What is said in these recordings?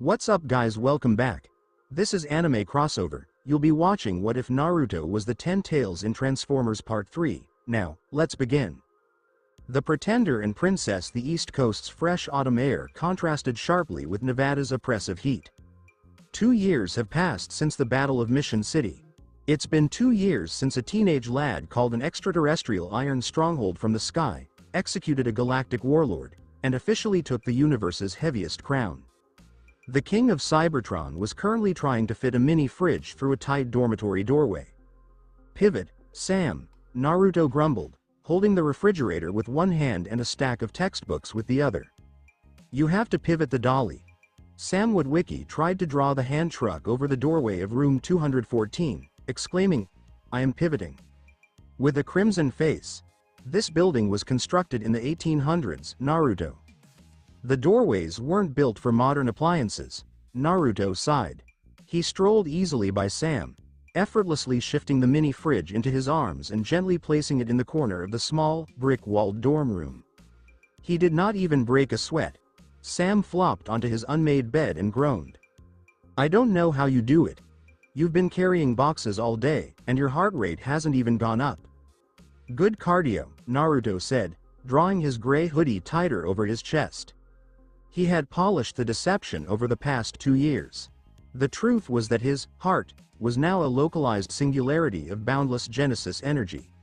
What's up guys, welcome back. This is Anime Crossover. You'll be watching What If Naruto Was the 10 Tails in Transformers Part 3. Now, let's begin. The Pretender and Princess. The East Coast's fresh autumn air contrasted sharply with Nevada's oppressive heat. 2 years have passed since the Battle of Mission City. It's been 2 years since a teenage lad called an extraterrestrial iron stronghold from the sky, executed a galactic warlord, and officially took the universe's heaviest crown. The king of Cybertron was currently trying to fit a mini fridge through a tight dormitory doorway. "Pivot, Sam," Naruto grumbled, holding the refrigerator with one hand and a stack of textbooks with the other. "You have to pivot the dolly." Sam Witwicky tried to draw the hand truck over the doorway of room 214, exclaiming, "I am pivoting." With a crimson face. "This building was constructed in the 1800s, Naruto. The doorways weren't built for modern appliances," Naruto sighed. He strolled easily by Sam, effortlessly shifting the mini fridge into his arms and gently placing it in the corner of the small, brick-walled dorm room. He did not even break a sweat. Sam flopped onto his unmade bed and groaned. "I don't know how you do it. You've been carrying boxes all day, and your heart rate hasn't even gone up." "Good cardio," Naruto said, drawing his gray hoodie tighter over his chest. He had polished the deception over the past 2 years. The truth was that his heart was now a localized singularity of boundless Genesis energy.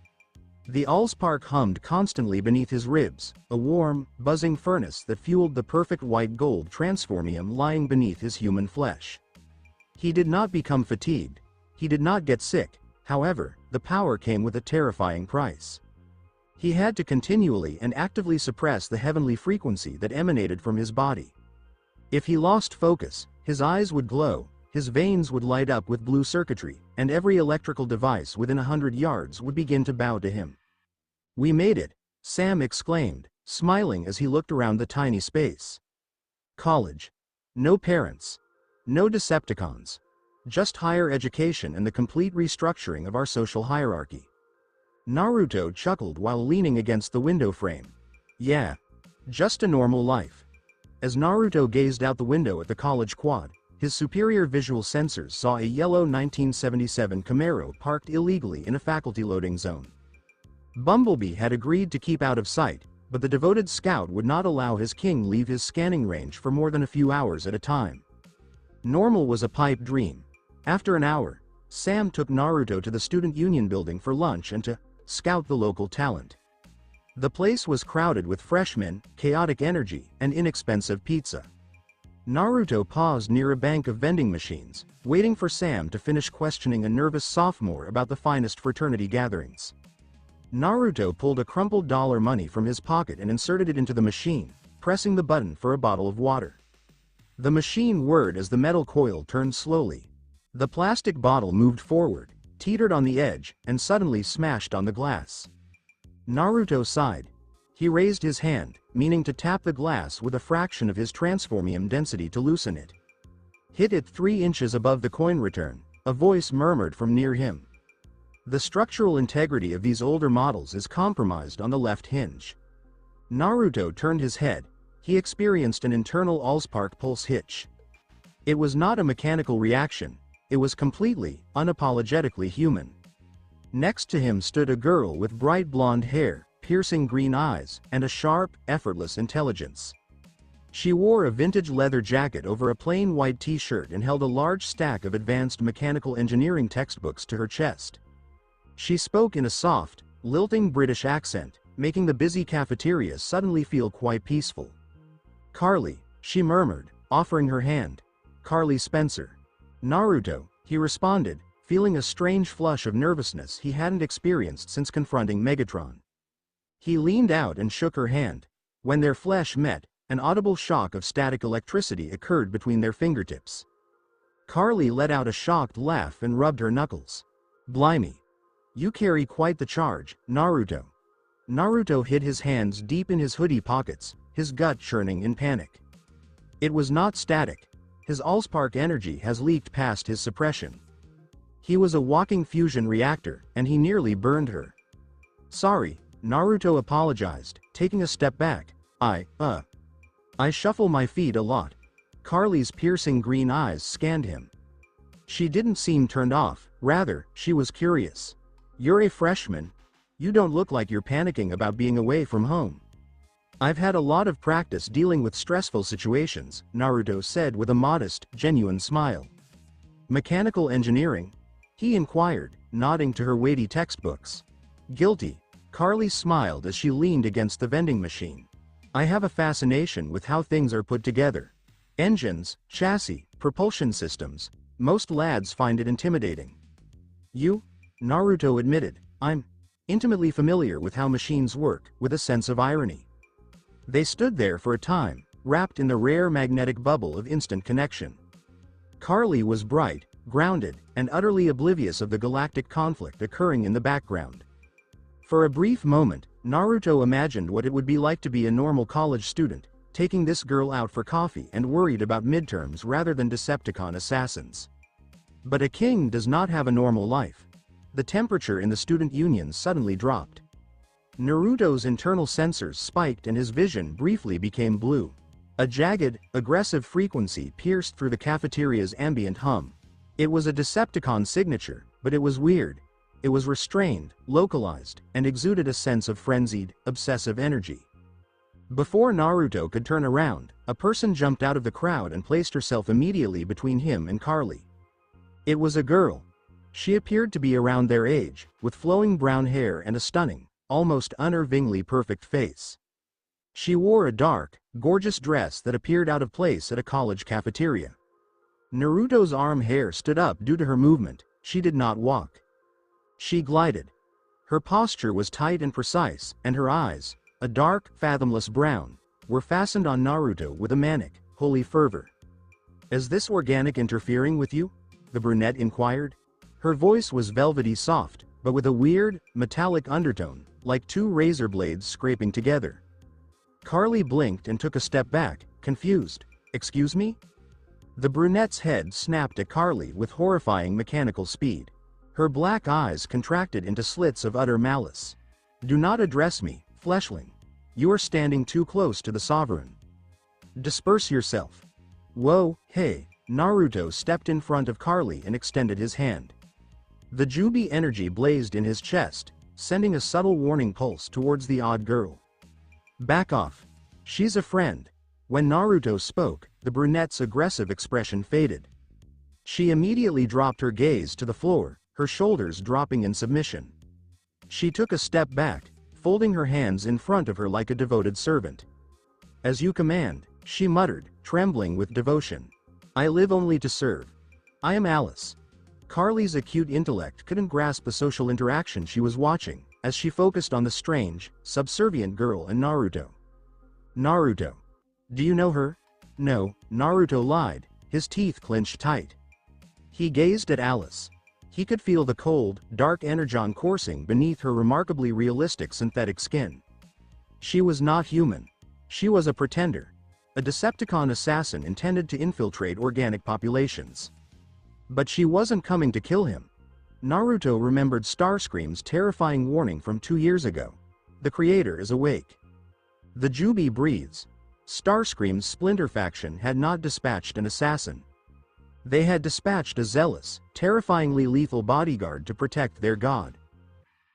The Allspark hummed constantly beneath his ribs, a warm, buzzing furnace that fueled the perfect white gold transformium lying beneath his human flesh. He did not become fatigued. He did not get sick. However, the power came with a terrifying price. He had to continually and actively suppress the heavenly frequency that emanated from his body. If he lost focus, his eyes would glow, his veins would light up with blue circuitry, and every electrical device within 100 yards would begin to bow to him. "We made it," Sam exclaimed, smiling as he looked around the tiny space. "College. No parents. No Decepticons. Just higher education and the complete restructuring of our social hierarchy." Naruto chuckled while leaning against the window frame. "Yeah. Just a normal life." As Naruto gazed out the window at the college quad, his superior visual sensors saw a yellow 1977 Camaro parked illegally in a faculty loading zone. Bumblebee had agreed to keep out of sight, but the devoted scout would not allow his king leave his scanning range for more than a few hours at a time. Normal was a pipe dream. After an hour, Sam took Naruto to the Student Union building for lunch and to scout the local talent. The place was crowded with freshmen, chaotic energy, and inexpensive pizza. Naruto paused near a bank of vending machines, waiting for Sam to finish questioning a nervous sophomore about the finest fraternity gatherings. Naruto pulled a crumpled dollar money from his pocket and inserted it into the machine, pressing the button for a bottle of water. The machine whirred as the metal coil turned slowly. The plastic bottle moved forward, teetered on the edge, and suddenly smashed on the glass. Naruto sighed. He raised his hand, meaning to tap the glass with a fraction of his transformium density to loosen it. "Hit it 3 inches above the coin return," a voice murmured from near him. "The structural integrity of these older models is compromised on the left hinge." Naruto turned his head. He experienced an internal Allspark pulse hitch. It was not a mechanical reaction. It was completely, unapologetically human. Next to him stood a girl with bright blonde hair, piercing green eyes, and a sharp, effortless intelligence. She wore a vintage leather jacket over a plain white t-shirt and held a large stack of advanced mechanical engineering textbooks to her chest. She spoke in a soft, lilting British accent, making the busy cafeteria suddenly feel quite peaceful. "Carly," she murmured, offering her hand. "Carly Spencer." "Naruto," he responded, feeling a strange flush of nervousness he hadn't experienced since confronting Megatron. He leaned out and shook her hand. When their flesh met, an audible shock of static electricity occurred between their fingertips. Carly let out a shocked laugh and rubbed her knuckles. "Blimey. You carry quite the charge, Naruto." Naruto hid his hands deep in his hoodie pockets, his gut churning in panic. It was not static. His Allspark energy has leaked past his suppression. He was a walking fusion reactor, and he nearly burned her. "Sorry," Naruto apologized, taking a step back. I shuffle my feet a lot." Carly's piercing green eyes scanned him. She didn't seem turned off, rather, she was curious. "You're a freshman? You don't look like you're panicking about being away from home." "I've had a lot of practice dealing with stressful situations," Naruto said with a modest, genuine smile. "Mechanical engineering?" he inquired, nodding to her weighty textbooks. "Guilty." Carly smiled as she leaned against the vending machine. "I have a fascination with how things are put together. Engines, chassis, propulsion systems. Most lads find it intimidating." "You?" Naruto admitted. "I'm intimately familiar with how machines work," with a sense of irony. They stood there for a time, wrapped in the rare magnetic bubble of instant connection. Carly was bright, grounded, and utterly oblivious of the galactic conflict occurring in the background. For a brief moment, Naruto imagined what it would be like to be a normal college student, taking this girl out for coffee and worried about midterms rather than Decepticon assassins. But a king does not have a normal life. The temperature in the student union suddenly dropped. Naruto's internal sensors spiked and his vision briefly became blue. A jagged, aggressive frequency pierced through the cafeteria's ambient hum. It was a Decepticon signature, but it was weird. It was restrained, localized, and exuded a sense of frenzied, obsessive energy. Before Naruto could turn around, a person jumped out of the crowd and placed herself immediately between him and Carly. It was a girl. She appeared to be around their age, with flowing brown hair and a stunning, almost unnervingly perfect face. She wore a dark, gorgeous dress that appeared out of place at a college cafeteria. Naruto's arm hair stood up due to her movement. She did not walk. She glided. Her posture was tight and precise, and her eyes, a dark, fathomless brown, were fastened on Naruto with a manic, holy fervor. "Is this organic interfering with you?" the brunette inquired. Her voice was velvety soft, but with a weird, metallic undertone, like two razor blades scraping together. Carly blinked and took a step back, confused. "Excuse me?" The brunette's head snapped at Carly with horrifying mechanical speed. Her black eyes contracted into slits of utter malice. "Do not address me, fleshling. You are standing too close to the sovereign. Disperse yourself." "Whoa, hey." Naruto stepped in front of Carly and extended his hand. The Jubi energy blazed in his chest, sending a subtle warning pulse towards the odd girl. "Back off. She's a friend." When Naruto spoke, the brunette's aggressive expression faded. She immediately dropped her gaze to the floor, her shoulders dropping in submission. She took a step back, folding her hands in front of her like a devoted servant. "As you command," she muttered, trembling with devotion. "I live only to serve. I am Alice." Carly's acute intellect couldn't grasp the social interaction she was watching, as she focused on the strange, subservient girl and Naruto. "Naruto. Do you know her?" "No," Naruto lied, his teeth clenched tight. He gazed at Alice. He could feel the cold, dark energon coursing beneath her remarkably realistic synthetic skin. She was not human. She was a pretender. A Decepticon assassin intended to infiltrate organic populations. But she wasn't coming to kill him. Naruto remembered Starscream's terrifying warning from 2 years ago. The creator is awake. The Jubi breathes. Starscream's Splinter faction had not dispatched an assassin. They had dispatched a zealous, terrifyingly lethal bodyguard to protect their god.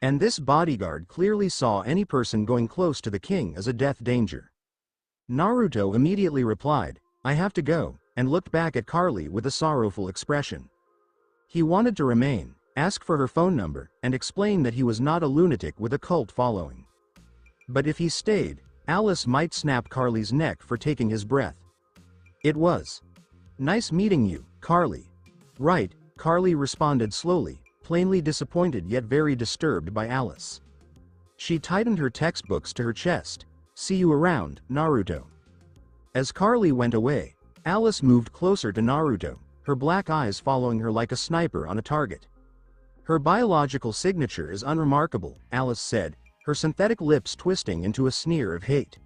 And this bodyguard clearly saw any person going close to the king as a death danger. Naruto immediately replied, "I have to go," and looked back at Carly with a sorrowful expression. He wanted to remain, ask for her phone number, and explain that he was not a lunatic with a cult following. But if he stayed, Alice might snap Carly's neck for taking his breath. It was nice meeting you, Carly. Right, Carly responded slowly, plainly disappointed yet very disturbed by Alice. She tightened her textbooks to her chest. "See you around, Naruto." As Carly went away, Alice moved closer to Naruto, her black eyes following her like a sniper on a target. "Her biological signature is unremarkable," Alice said, her synthetic lips twisting into a sneer of hate.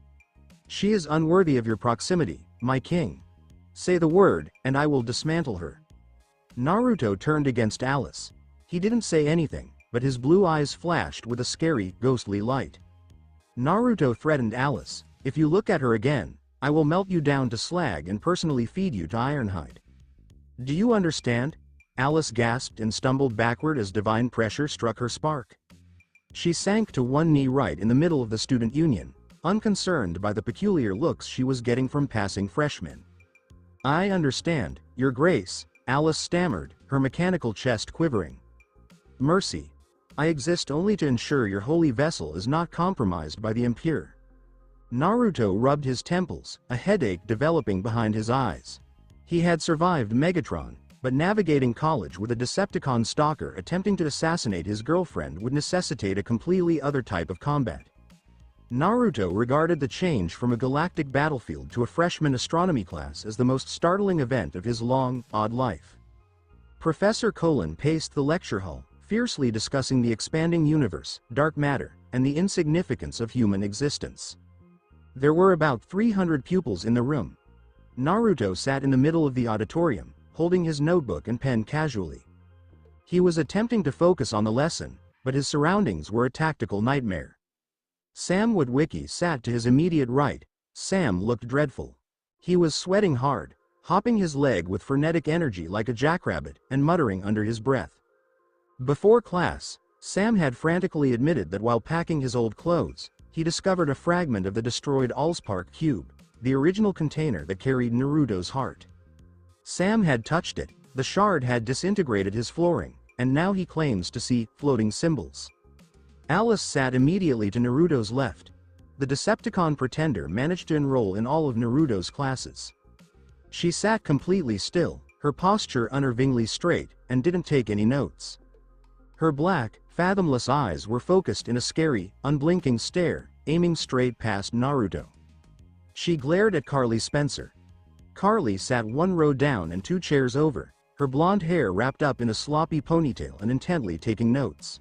"She is unworthy of your proximity, my king. Say the word, and I will dismantle her." Naruto turned against Alice. He didn't say anything, but his blue eyes flashed with a scary, ghostly light. Naruto threatened Alice, "If you look at her again, I will melt you down to slag and personally feed you to Ironhide. Do you understand? Alice gasped and stumbled backward as divine pressure struck her spark. She sank to one knee right in the middle of the student union, unconcerned by the peculiar looks she was getting from passing freshmen. I understand, Your Grace, Alice stammered, her mechanical chest quivering. Mercy. I exist only to ensure your holy vessel is not compromised by the impure. Naruto rubbed his temples, a headache developing behind his eyes. He had survived Megatron, but navigating college with a Decepticon stalker attempting to assassinate his girlfriend would necessitate a completely other type of combat. Naruto regarded the change from a galactic battlefield to a freshman astronomy class as the most startling event of his long, odd life. Professor Colin paced the lecture hall, fiercely discussing the expanding universe, dark matter, and the insignificance of human existence. There were about 300 pupils in the room. Naruto sat in the middle of the auditorium, holding his notebook and pen casually. He was attempting to focus on the lesson, but his surroundings were a tactical nightmare. Sam Witwicky sat to his immediate right. Sam looked dreadful. He was sweating hard, hopping his leg with frenetic energy like a jackrabbit, and muttering under his breath. Before class, Sam had frantically admitted that while packing his old clothes, he discovered a fragment of the destroyed Allspark cube, the original container that carried Naruto's heart. Sam had touched it, the shard had disintegrated his flooring, and now he claims to see floating symbols. Alice sat immediately to Naruto's left. The Decepticon pretender managed to enroll in all of Naruto's classes. She sat completely still, her posture unnervingly straight, and didn't take any notes. Her black, fathomless eyes were focused in a scary, unblinking stare, aiming straight past Naruto. She glared at Carly Spencer. Carly sat one row down and 2 chairs over, her blonde hair wrapped up in a sloppy ponytail and intently taking notes.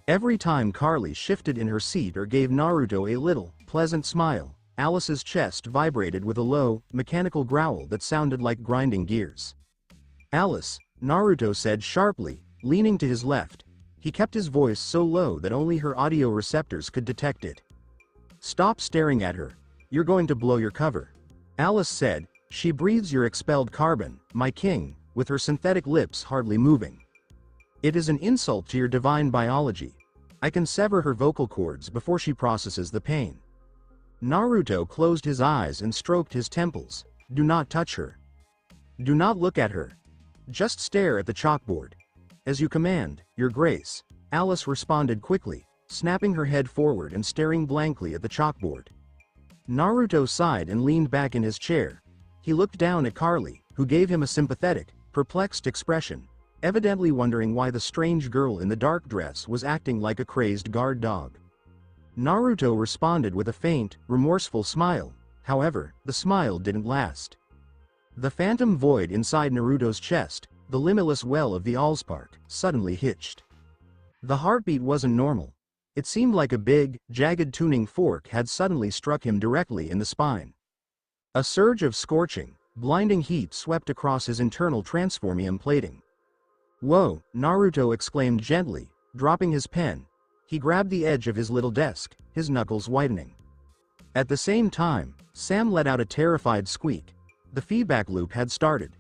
Every time Carly shifted in her seat or gave Naruto a little, pleasant smile, Alice's chest vibrated with a low, mechanical growl that sounded like grinding gears. Alice, Naruto said sharply, leaning to his left. He kept his voice so low that only her audio receptors could detect it. Stop staring at her. You're going to blow your cover. Alice said, she breathes your expelled carbon, my king, with her synthetic lips hardly moving. It is an insult to your divine biology. I can sever her vocal cords before she processes the pain. Naruto closed his eyes and stroked his temples. Do not touch her. Do not look at her. Just stare at the chalkboard. As you command, Your Grace, Alice responded quickly, snapping her head forward and staring blankly at the chalkboard. Naruto sighed and leaned back in his chair. He looked down at Carly, who gave him a sympathetic, perplexed expression, evidently wondering why the strange girl in the dark dress was acting like a crazed guard dog. Naruto responded with a faint, remorseful smile. However, the smile didn't last. The phantom void inside Naruto's chest, the limitless well of the Allspark, suddenly hitched. The heartbeat wasn't normal. It seemed like a big, jagged tuning fork had suddenly struck him directly in the spine. A surge of scorching, blinding heat swept across his internal transformium plating. Whoa, Naruto exclaimed gently, dropping his pen. He grabbed the edge of his little desk, his knuckles whitening. At the same time, Sam let out a terrified squeak. The feedback loop had started.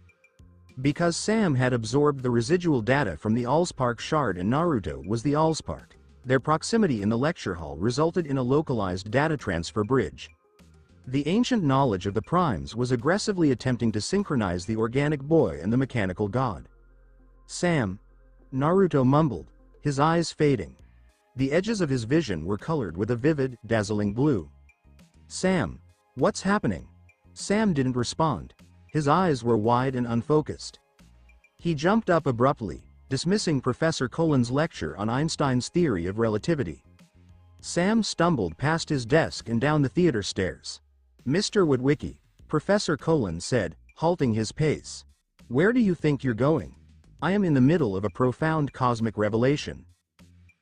Because Sam had absorbed the residual data from the Allspark shard and Naruto was the Allspark, their proximity in the lecture hall resulted in a localized data transfer bridge. The ancient knowledge of the primes was aggressively attempting to synchronize the organic boy and the mechanical god. Sam, Naruto mumbled, his eyes fading. The edges of his vision were colored with a vivid, dazzling blue. Sam, what's happening? Sam didn't respond. His eyes were wide and unfocused. He jumped up abruptly, dismissing Professor Colin's lecture on Einstein's theory of relativity. Sam stumbled past his desk and down the theater stairs. Mr. Witwicky, Professor Colin said, halting his pace. Where do you think you're going? I am in the middle of a profound cosmic revelation.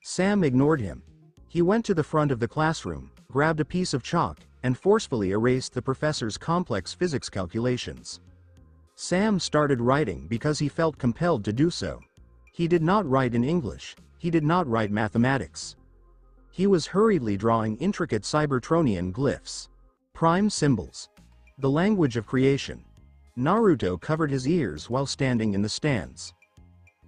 Sam ignored him. He went to the front of the classroom, grabbed a piece of chalk, and forcefully erased the professor's complex physics calculations. Sam started writing because he felt compelled to do so. He did not write in English. He did not write mathematics. He was hurriedly drawing intricate Cybertronian glyphs. Prime symbols. The language of creation. Naruto covered his ears while standing in the stands.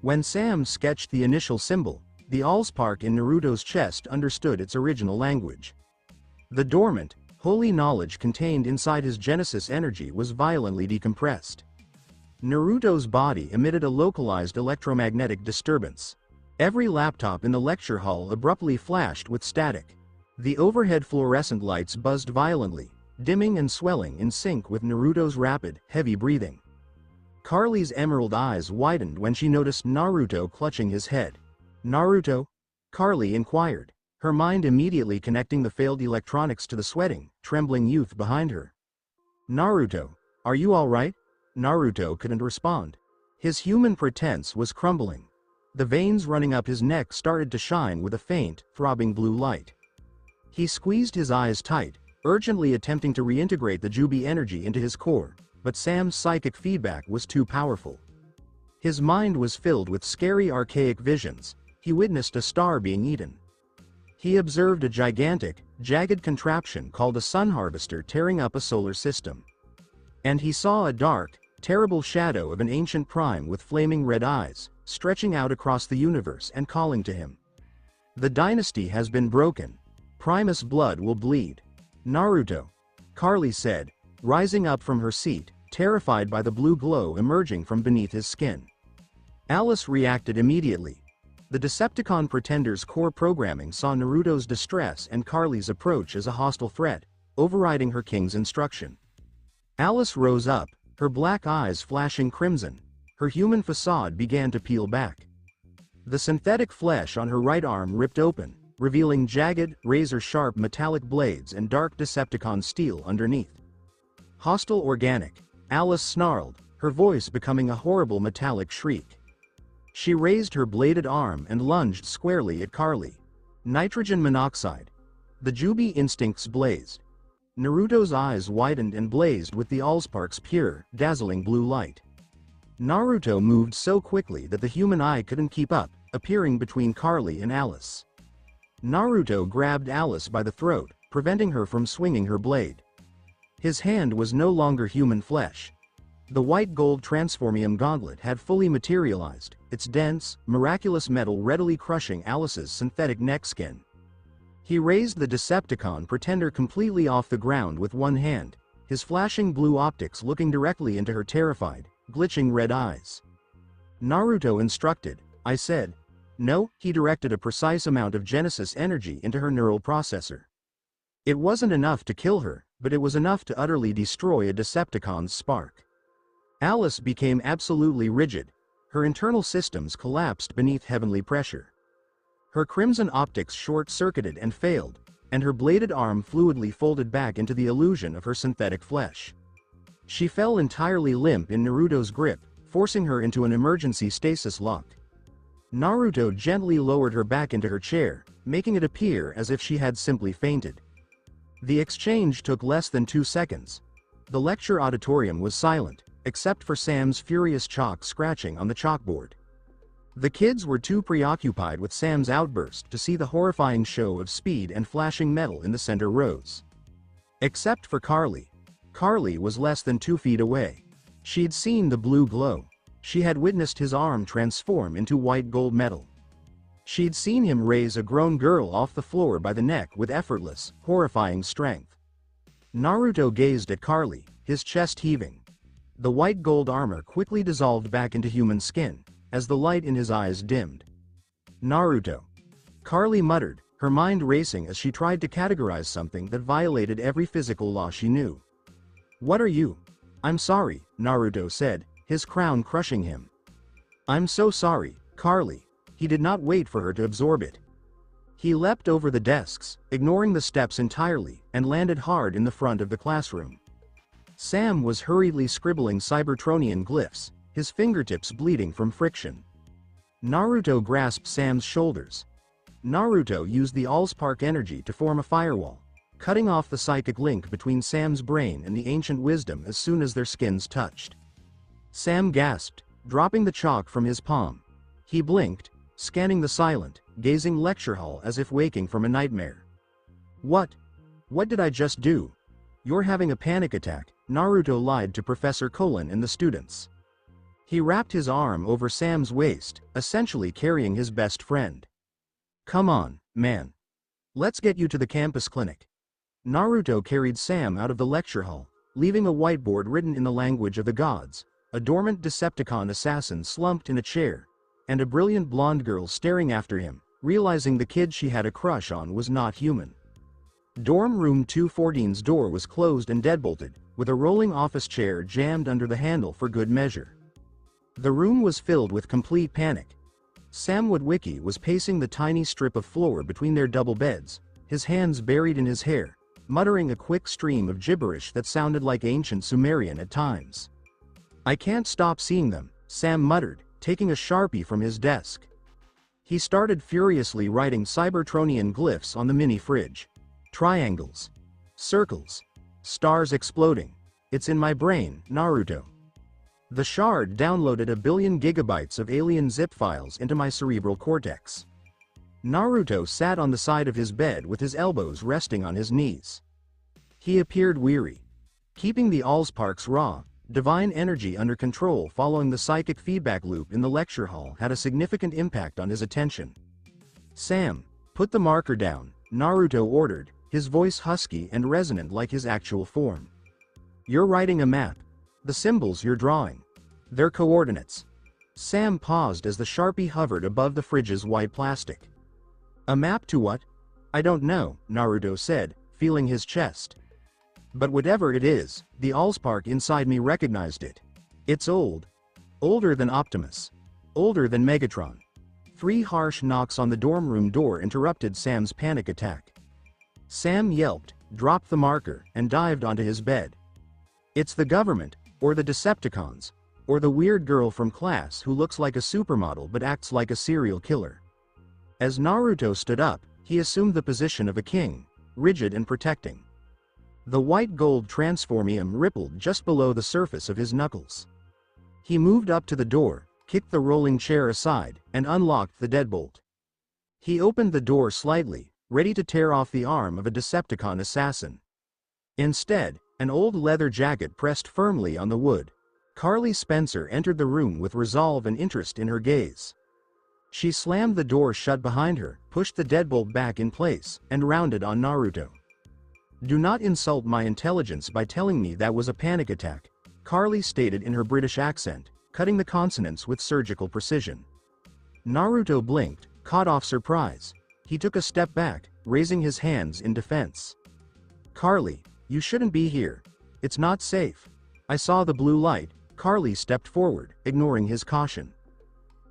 When Sam sketched the initial symbol, the Allspark in Naruto's chest understood its original language. The dormant, holy knowledge contained inside his Genesis energy was violently decompressed. Naruto's body emitted a localized electromagnetic disturbance. Every laptop in the lecture hall abruptly flashed with static. The overhead fluorescent lights buzzed violently, dimming and swelling in sync with Naruto's rapid, heavy breathing. Carly's emerald eyes widened when she noticed Naruto clutching his head. "Naruto?" Carly inquired, her mind immediately connecting the failed electronics to the sweating, trembling youth behind her. "Naruto, are you all right?" Naruto couldn't respond. His human pretense was crumbling. The veins running up his neck started to shine with a faint, throbbing blue light. He squeezed his eyes tight, urgently attempting to reintegrate the Jubi energy into his core, but Sam's psychic feedback was too powerful. His mind was filled with scary archaic visions. He witnessed a star being eaten. He observed a gigantic, jagged contraption called a sun harvester tearing up a solar system. And he saw a dark, terrible shadow of an ancient prime with flaming red eyes, stretching out across the universe and calling to him. "The dynasty has been broken. Primus blood will bleed." "Naruto," Carly said, rising up from her seat, terrified by the blue glow emerging from beneath his skin. Alice reacted immediately. The Decepticon Pretender's core programming saw Naruto's distress and Carly's approach as a hostile threat, overriding her king's instruction. Alice rose up, her black eyes flashing crimson. Her human facade began to peel back. The synthetic flesh on her right arm ripped open, revealing jagged, razor-sharp metallic blades and dark Decepticon steel underneath. "Hostile organic," Alice snarled, her voice becoming a horrible metallic shriek. She raised her bladed arm and lunged squarely at Carly. "Nitrogen monoxide." The Jubi instincts blazed. Naruto's eyes widened and blazed with the Allspark's pure, dazzling blue light. Naruto moved so quickly that the human eye couldn't keep up, appearing between Carly and Alice. Naruto grabbed Alice by the throat, preventing her from swinging her blade. His hand was no longer human flesh. The white gold transformium gauntlet had fully materialized, its dense, miraculous metal readily crushing Alice's synthetic neck skin. He raised the Decepticon Pretender completely off the ground with one hand, his flashing blue optics looking directly into her terrified, glitching red eyes. "Naruto instructed," I said. "No," he directed a precise amount of Genesis energy into her neural processor. It wasn't enough to kill her, but it was enough to utterly destroy a Decepticon's spark. Alice became absolutely rigid. Her internal systems collapsed beneath heavenly pressure. Her crimson optics short-circuited and failed, and her bladed arm fluidly folded back into the illusion of her synthetic flesh. She fell entirely limp in Naruto's grip, forcing her into an emergency stasis lock. Naruto gently lowered her back into her chair, making it appear as if she had simply fainted. The exchange took less than 2 seconds. The lecture auditorium was silent, except for Sam's furious chalk scratching on the chalkboard. The kids were too preoccupied with Sam's outburst to see the horrifying show of speed and flashing metal in the center rows. Except for Carly. Carly was less than 2 feet away. She'd seen the blue glow. She had witnessed his arm transform into white gold metal. She'd seen him raise a grown girl off the floor by the neck with effortless, horrifying strength. Naruto gazed at Carly, his chest heaving. The white gold armor quickly dissolved back into human skin, as the light in his eyes dimmed. "Naruto," Carly muttered, her mind racing as she tried to categorize something that violated every physical law she knew. "What are you?" "I'm sorry," Naruto said, his crown crushing him. "I'm so sorry, Carly." He did not wait for her to absorb it. He leapt over the desks, ignoring the steps entirely, and landed hard in the front of the classroom. Sam was hurriedly scribbling Cybertronian glyphs, his fingertips bleeding from friction. Naruto grasped Sam's shoulders. Naruto used the Allspark energy to form a firewall, cutting off the psychic link between Sam's brain and the ancient wisdom as soon as their skins touched. Sam gasped, dropping the chalk from his palm. He blinked, scanning the silent, gazing lecture hall as if waking from a nightmare. What did I just do?" "You're having a panic attack," Naruto lied to Professor Colin and the students. He wrapped his arm over Sam's waist, essentially carrying his best friend. Come on, man. Let's get you to the campus clinic. Naruto carried Sam out of the lecture hall, leaving a whiteboard written in the language of the gods, a dormant Decepticon assassin slumped in a chair, and a brilliant blonde girl staring after him, realizing the kid she had a crush on was not human. Dorm room 214's door was closed and deadbolted, with a rolling office chair jammed under the handle for good measure. The room was filled with complete panic. Sam Witwicky was pacing the tiny strip of floor between their double beds, his hands buried in his hair, muttering a quick stream of gibberish that sounded like ancient Sumerian at times. I can't stop seeing them, Sam muttered, taking a Sharpie from his desk. He started furiously writing Cybertronian glyphs on the mini fridge. Triangles. Circles. Stars exploding. It's in my brain, Naruto. The shard downloaded 1 billion gigabytes of alien zip files into my cerebral cortex. Naruto sat on the side of his bed with his elbows resting on his knees. He appeared weary. Keeping the Allspark's raw, divine energy under control following the psychic feedback loop in the lecture hall had a significant impact on his attention. Sam, put the marker down, Naruto ordered, his voice husky and resonant like his actual form. You're writing a map. The symbols you're drawing. They're coordinates. Sam paused as the Sharpie hovered above the fridge's white plastic. A map to what? I don't know, Naruto said, feeling his chest. But whatever it is, the Allspark inside me recognized it. It's old. Older than Optimus. Older than Megatron. 3 harsh knocks on the dorm room door interrupted Sam's panic attack. Sam yelped, dropped the marker, and dived onto his bed. It's the government, or the Decepticons, or the weird girl from class who looks like a supermodel but acts like a serial killer. As Naruto stood up, he assumed the position of a king, rigid and protecting. The white gold transformium rippled just below the surface of his knuckles. He moved up to the door, kicked the rolling chair aside, and unlocked the deadbolt. He opened the door slightly, ready to tear off the arm of a Decepticon assassin. Instead, an old leather jacket pressed firmly on the wood. Carly Spencer entered the room with resolve and interest in her gaze. She slammed the door shut behind her, pushed the deadbolt back in place, and rounded on Naruto. Do not insult my intelligence by telling me that was a panic attack, Carly stated in her British accent, cutting the consonants with surgical precision. Naruto blinked, caught off surprise. He took a step back, raising his hands in defense. Carly, you shouldn't be here. It's not safe. I saw the blue light. Carly stepped forward, ignoring his caution.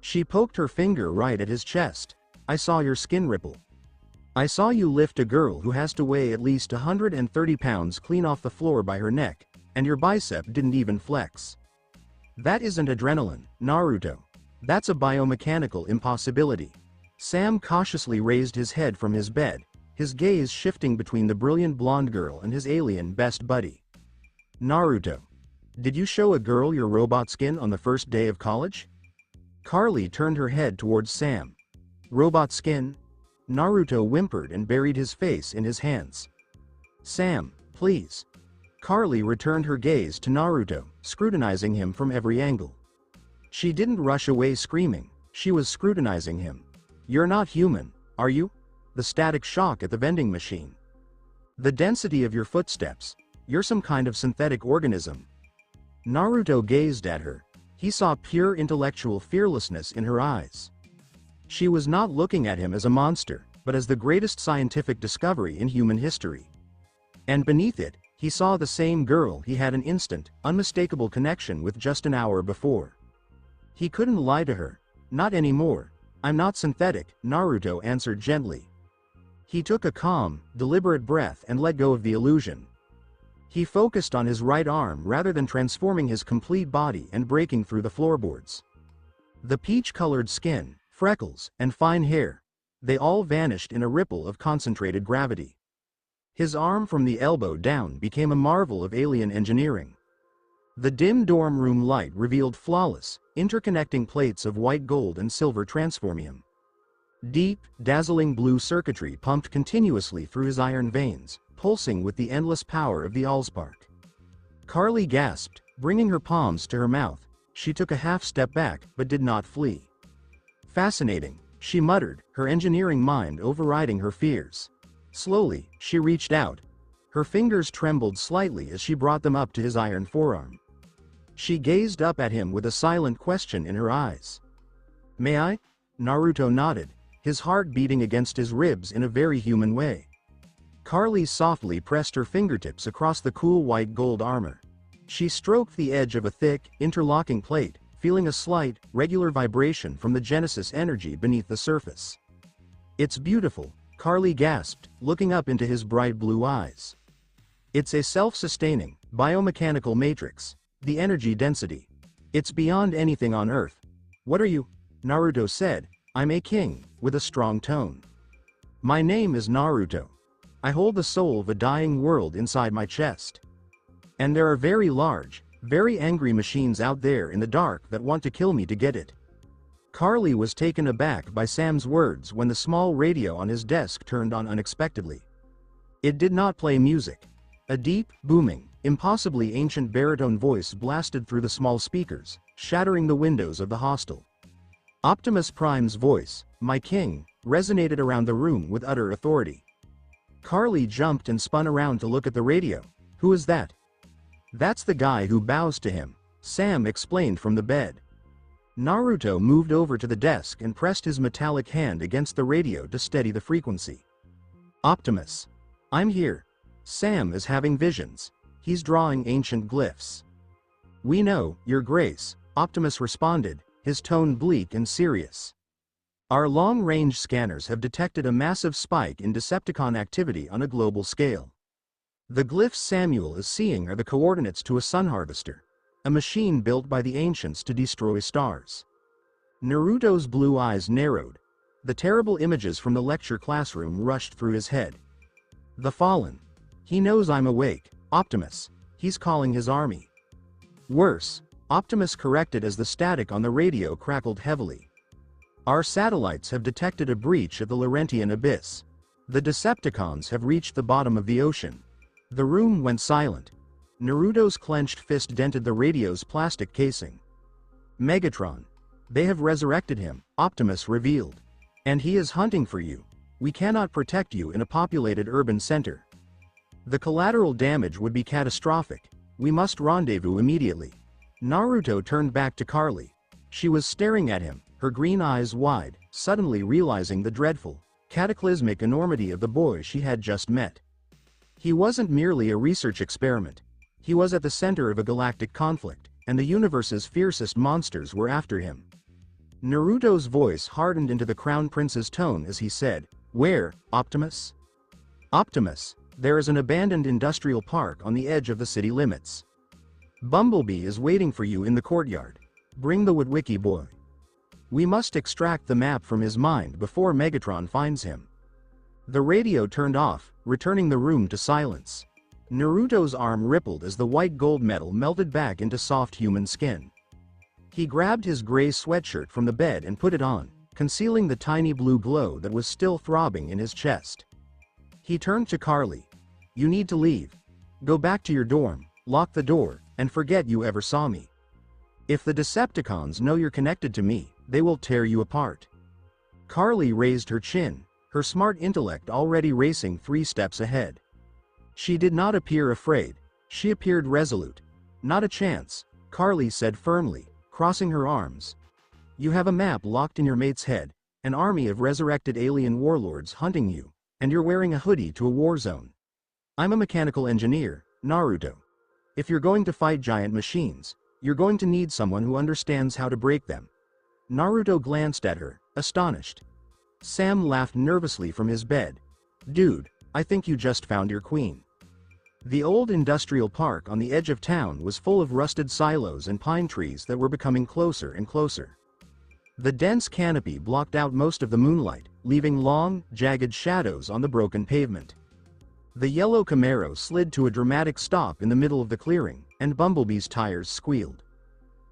She poked her finger right at his chest. I saw your skin ripple. I saw you lift a girl who has to weigh at least 130 pounds clean off the floor by her neck, and your bicep didn't even flex. That isn't adrenaline, Naruto. That's a biomechanical impossibility. Sam cautiously raised his head from his bed, his gaze shifting between the brilliant blonde girl and his alien best buddy. Naruto. Did you show a girl your robot skin on the first day of college? Carly turned her head towards Sam. Robot skin? Naruto whimpered and buried his face in his hands. Sam, please. Carly returned her gaze to Naruto, scrutinizing him from every angle. She didn't rush away screaming, she was scrutinizing him. You're not human, are you? The static shock at the vending machine. The density of your footsteps. You're some kind of synthetic organism. Naruto gazed at her. He saw pure intellectual fearlessness in her eyes. She was not looking at him as a monster, but as the greatest scientific discovery in human history. And beneath it, he saw the same girl he had an instant, unmistakable connection with just an hour before. He couldn't lie to her. Not anymore. I'm not synthetic, Naruto answered gently. He took a calm, deliberate breath and let go of the illusion. He focused on his right arm rather than transforming his complete body and breaking through the floorboards. The peach-colored skin, freckles, and fine hair. They all vanished in a ripple of concentrated gravity. His arm from the elbow down became a marvel of alien engineering. The dim dorm room light revealed flawless, interconnecting plates of white gold and silver transformium. Deep, dazzling blue circuitry pumped continuously through his iron veins, pulsing with the endless power of the Allspark. Carly gasped, bringing her palms to her mouth. She took a half step back, but did not flee. Fascinating, she muttered, her engineering mind overriding her fears. Slowly, she reached out. Her fingers trembled slightly as she brought them up to his iron forearm. She gazed up at him with a silent question in her eyes. "May I?" Naruto nodded, his heart beating against his ribs in a very human way. Carly softly pressed her fingertips across the cool white gold armor. She stroked the edge of a thick, interlocking plate, feeling a slight, regular vibration from the Genesis energy beneath the surface. "It's beautiful," Carly gasped, looking up into his bright blue eyes. "It's a self-sustaining, biomechanical matrix. The energy density. It's beyond anything on Earth." "What are you?" Naruto said. "I'm a king," with a strong tone. "My name is Naruto. I hold the soul of a dying world inside my chest. And there are very large, very angry machines out there in the dark that want to kill me to get it." Carly was taken aback by Sam's words when the small radio on his desk turned on unexpectedly. It did not play music. A deep, booming, impossibly ancient baritone voice blasted through the small speakers, shattering the windows of the hostel. Optimus Prime's voice, "My king," resonated around the room with utter authority. Carly jumped and spun around to look at the radio. "Who is that?" "That's the guy who bows to him," Sam explained from the bed. Naruto moved over to the desk and pressed his metallic hand against the radio to steady the frequency. "Optimus. I'm here. Sam is having visions. He's drawing ancient glyphs." "We know, Your Grace," Optimus responded, his tone bleak and serious. "Our long-range scanners have detected a massive spike in Decepticon activity on a global scale. The glyphs Samuel is seeing are the coordinates to a sun harvester, a machine built by the ancients to destroy stars." Naruto's blue eyes narrowed. The terrible images from the lecture classroom rushed through his head. "The Fallen. He knows I'm awake, Optimus. He's calling his army." "Worse," Optimus corrected as the static on the radio crackled heavily. "Our satellites have detected a breach of the Laurentian abyss. The Decepticons have reached the bottom of the ocean." The room went silent. Naruto's clenched fist dented the radio's plastic casing. "Megatron. They have resurrected him," Optimus revealed. "And he is hunting for you. We cannot protect you in a populated urban center. The collateral damage would be catastrophic. We must rendezvous immediately." Naruto turned back to Carly. She was staring at him, her green eyes wide, suddenly realizing the dreadful, cataclysmic enormity of the boy she had just met. He wasn't merely a research experiment. He was at the center of a galactic conflict, and the universe's fiercest monsters were after him. Naruto's voice hardened into the Crown Prince's tone as he said, "Where, Optimus?" "Optimus, there is an abandoned industrial park on the edge of the city limits. Bumblebee is waiting for you in the courtyard. Bring the Witwicky boy. We must extract the map from his mind before Megatron finds him." The radio turned off, returning the room to silence. Naruto's arm rippled as the white gold metal melted back into soft human skin. He grabbed his gray sweatshirt from the bed and put it on, concealing the tiny blue glow that was still throbbing in his chest. He turned to Carly. "You need to leave. Go back to your dorm, lock the door, and forget you ever saw me. If the Decepticons know you're connected to me, they will tear you apart." Carly raised her chin, her smart intellect already racing 3 steps ahead. She did not appear afraid. She appeared resolute. "Not a chance," Carly said firmly, crossing her arms. "You have a map locked in your mate's head, an army of resurrected alien warlords hunting you, and you're wearing a hoodie to a war zone. I'm a mechanical engineer, Naruto. If you're going to fight giant machines, you're going to need someone who understands how to break them." Naruto glanced at her, astonished. Sam laughed nervously from his bed. "Dude, I think you just found your queen." The old industrial park on the edge of town was full of rusted silos and pine trees that were becoming closer and closer. The dense canopy blocked out most of the moonlight, leaving long, jagged shadows on the broken pavement. The yellow Camaro slid to a dramatic stop in the middle of the clearing, and Bumblebee's tires squealed.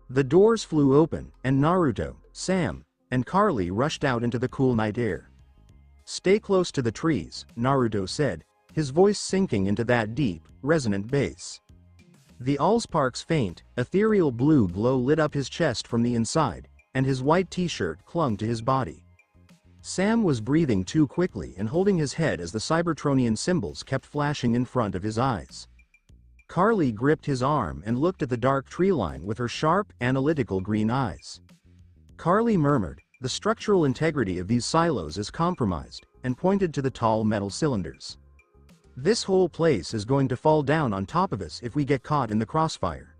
The doors flew open, and Naruto, Sam, and Carly rushed out into the cool night air. "Stay close to the trees," Naruto said, his voice sinking into that deep, resonant bass. The Allspark's faint, ethereal blue glow lit up his chest from the inside, and his white t-shirt clung to his body. Sam was breathing too quickly and holding his head as the Cybertronian symbols kept flashing in front of his eyes. Carly gripped his arm and looked at the dark tree line with her sharp, analytical green eyes. Carly murmured, "The structural integrity of these silos is compromised," and pointed to the tall metal cylinders. "This whole place is going to fall down on top of us if we get caught in the crossfire."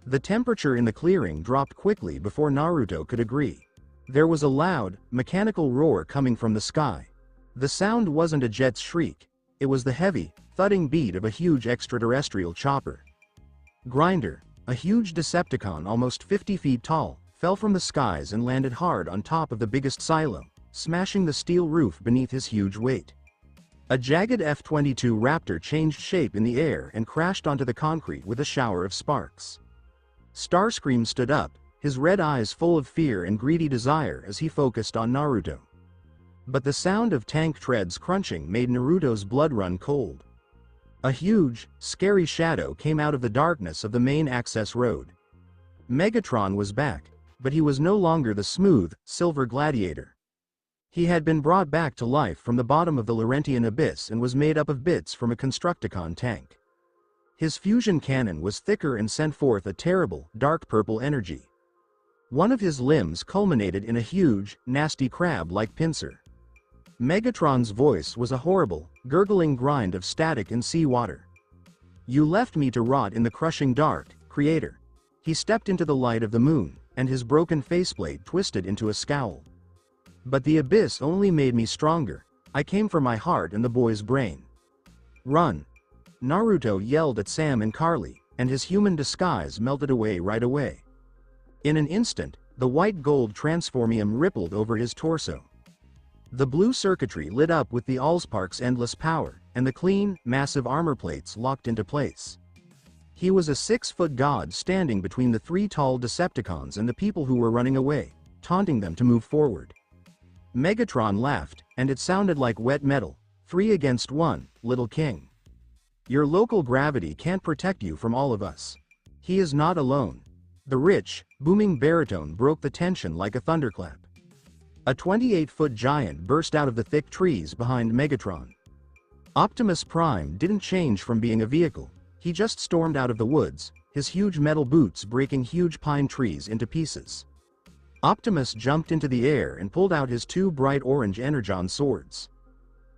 The temperature in the clearing dropped quickly before Naruto could agree. There was a loud, mechanical roar coming from the sky. The sound wasn't a jet's shriek, it was the heavy, thudding beat of a huge extraterrestrial chopper. Grinder, a huge Decepticon almost 50 feet tall, fell from the skies and landed hard on top of the biggest silo, smashing the steel roof beneath his huge weight. A jagged F-22 Raptor changed shape in the air and crashed onto the concrete with a shower of sparks. Starscream stood up, his red eyes full of fear and greedy desire as he focused on Naruto. But the sound of tank treads crunching made Naruto's blood run cold. A huge, scary shadow came out of the darkness of the main access road. Megatron was back, but he was no longer the smooth, silver gladiator. He had been brought back to life from the bottom of the Laurentian abyss and was made up of bits from a Constructicon tank. His fusion cannon was thicker and sent forth a terrible, dark purple energy. One of his limbs culminated in a huge, nasty crab-like pincer. Megatron's voice was a horrible, gurgling grind of static and seawater. "You left me to rot in the crushing dark, Creator." He stepped into the light of the moon, and his broken faceplate twisted into a scowl. "But the abyss only made me stronger. I came for my heart and the boy's brain." "Run!" Naruto yelled at Sam and Carly, and his human disguise melted away right away. In an instant, the white gold transformium rippled over his torso. The blue circuitry lit up with the Allspark's endless power, and the clean, massive armor plates locked into place. He was a 6-foot god standing between the 3 tall Decepticons and the people who were running away, taunting them to move forward. Megatron laughed, and it sounded like wet metal. 3 against 1, little king. Your local gravity can't protect you from all of us. He is not alone. The rich, booming baritone broke the tension like a thunderclap. A 28-foot giant burst out of the thick trees behind Megatron. Optimus Prime didn't change from being a vehicle, he just stormed out of the woods, his huge metal boots breaking huge pine trees into pieces. Optimus jumped into the air and pulled out his 2 bright orange energon swords.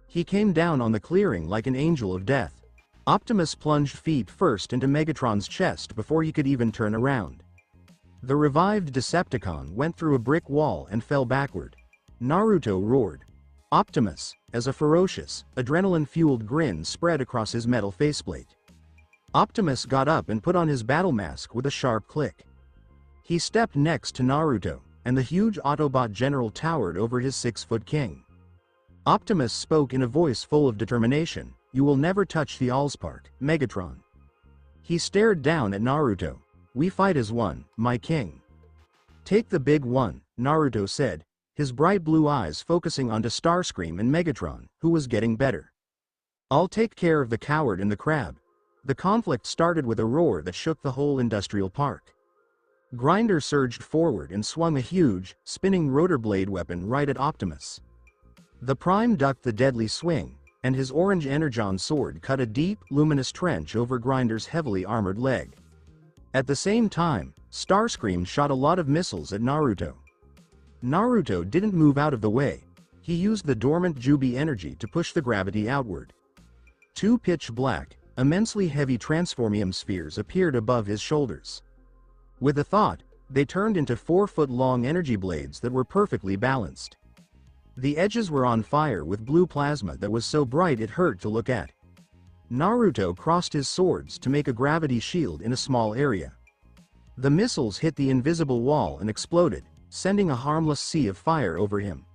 He came down on the clearing like an angel of death. Optimus plunged feet first into Megatron's chest before he could even turn around. The revived Decepticon went through a brick wall and fell backward. Naruto roared. Optimus, as a ferocious, adrenaline-fueled grin spread across his metal faceplate. Optimus got up and put on his battle mask with a sharp click. He stepped next to Naruto, and the huge Autobot general towered over his 6-foot king. Optimus spoke in a voice full of determination, "You will never touch the Allspark, Megatron." He stared down at Naruto. "We fight as one, my king." "Take the big one," Naruto said, his bright blue eyes focusing onto Starscream and Megatron, who was getting better. "I'll take care of the coward and the crab." The conflict started with a roar that shook the whole industrial park. Grinder surged forward and swung a huge, spinning rotor blade weapon right at Optimus. The Prime ducked the deadly swing, and his orange energon sword cut a deep, luminous trench over Grinder's heavily armored leg. At the same time, Starscream shot a lot of missiles at Naruto. Naruto didn't move out of the way. He used the dormant Jubi energy to push the gravity outward. 2 pitch black, immensely heavy transformium spheres appeared above his shoulders. With a thought, they turned into 4-foot-long energy blades that were perfectly balanced. The edges were on fire with blue plasma that was so bright it hurt to look at. Naruto crossed his swords to make a gravity shield in a small area. The missiles hit the invisible wall and exploded, sending a harmless sea of fire over him.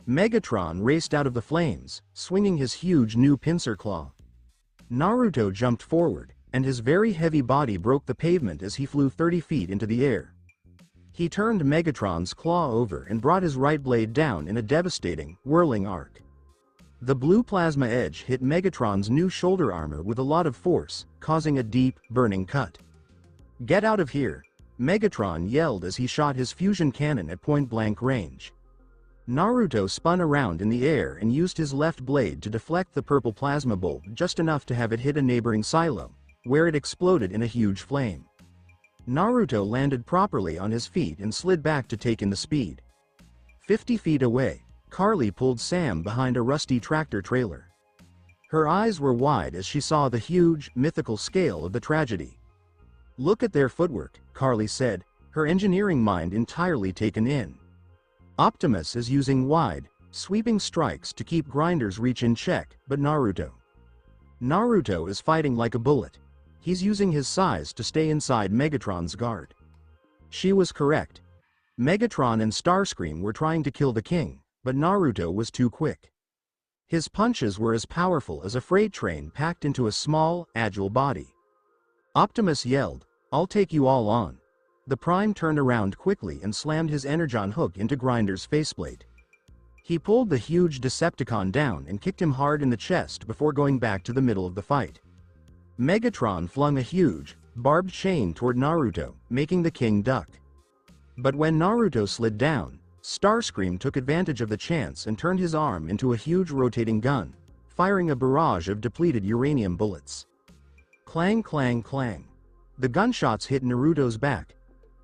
Megatron raced out of the flames, swinging his huge new pincer claw. Naruto jumped forward, and his very heavy body broke the pavement as he flew 30 feet into the air. He turned Megatron's claw over and brought his right blade down in a devastating, whirling arc. The blue plasma edge hit Megatron's new shoulder armor with a lot of force, causing a deep, burning cut. "Get out of here!" Megatron yelled as he shot his fusion cannon at point-blank range. Naruto spun around in the air and used his left blade to deflect the purple plasma bolt just enough to have it hit a neighboring silo, where it exploded in a huge flame. Naruto landed properly on his feet and slid back to take in the speed. 50 feet away, Carly pulled Sam behind a rusty tractor trailer. Her eyes were wide as she saw the huge, mythical scale of the tragedy. "Look at their footwork," Carly said, her engineering mind entirely taken in. Optimus is using wide, sweeping strikes to keep Grinder's reach in check, but Naruto is fighting like a bullet. He's using his size to stay inside Megatron's guard. She was correct. Megatron and Starscream were trying to kill the king, but Naruto was too quick. His punches were as powerful as a freight train packed into a small, agile body. Optimus yelled, "I'll take you all on." The Prime turned around quickly and slammed his Energon hook into Grinder's faceplate. He pulled the huge Decepticon down and kicked him hard in the chest before going back to the middle of the fight. Megatron flung a huge, barbed chain toward Naruto, making the king duck. But when Naruto slid down, Starscream took advantage of the chance and turned his arm into a huge rotating gun, firing a barrage of depleted uranium bullets. Clang, clang, clang. The gunshots hit Naruto's back.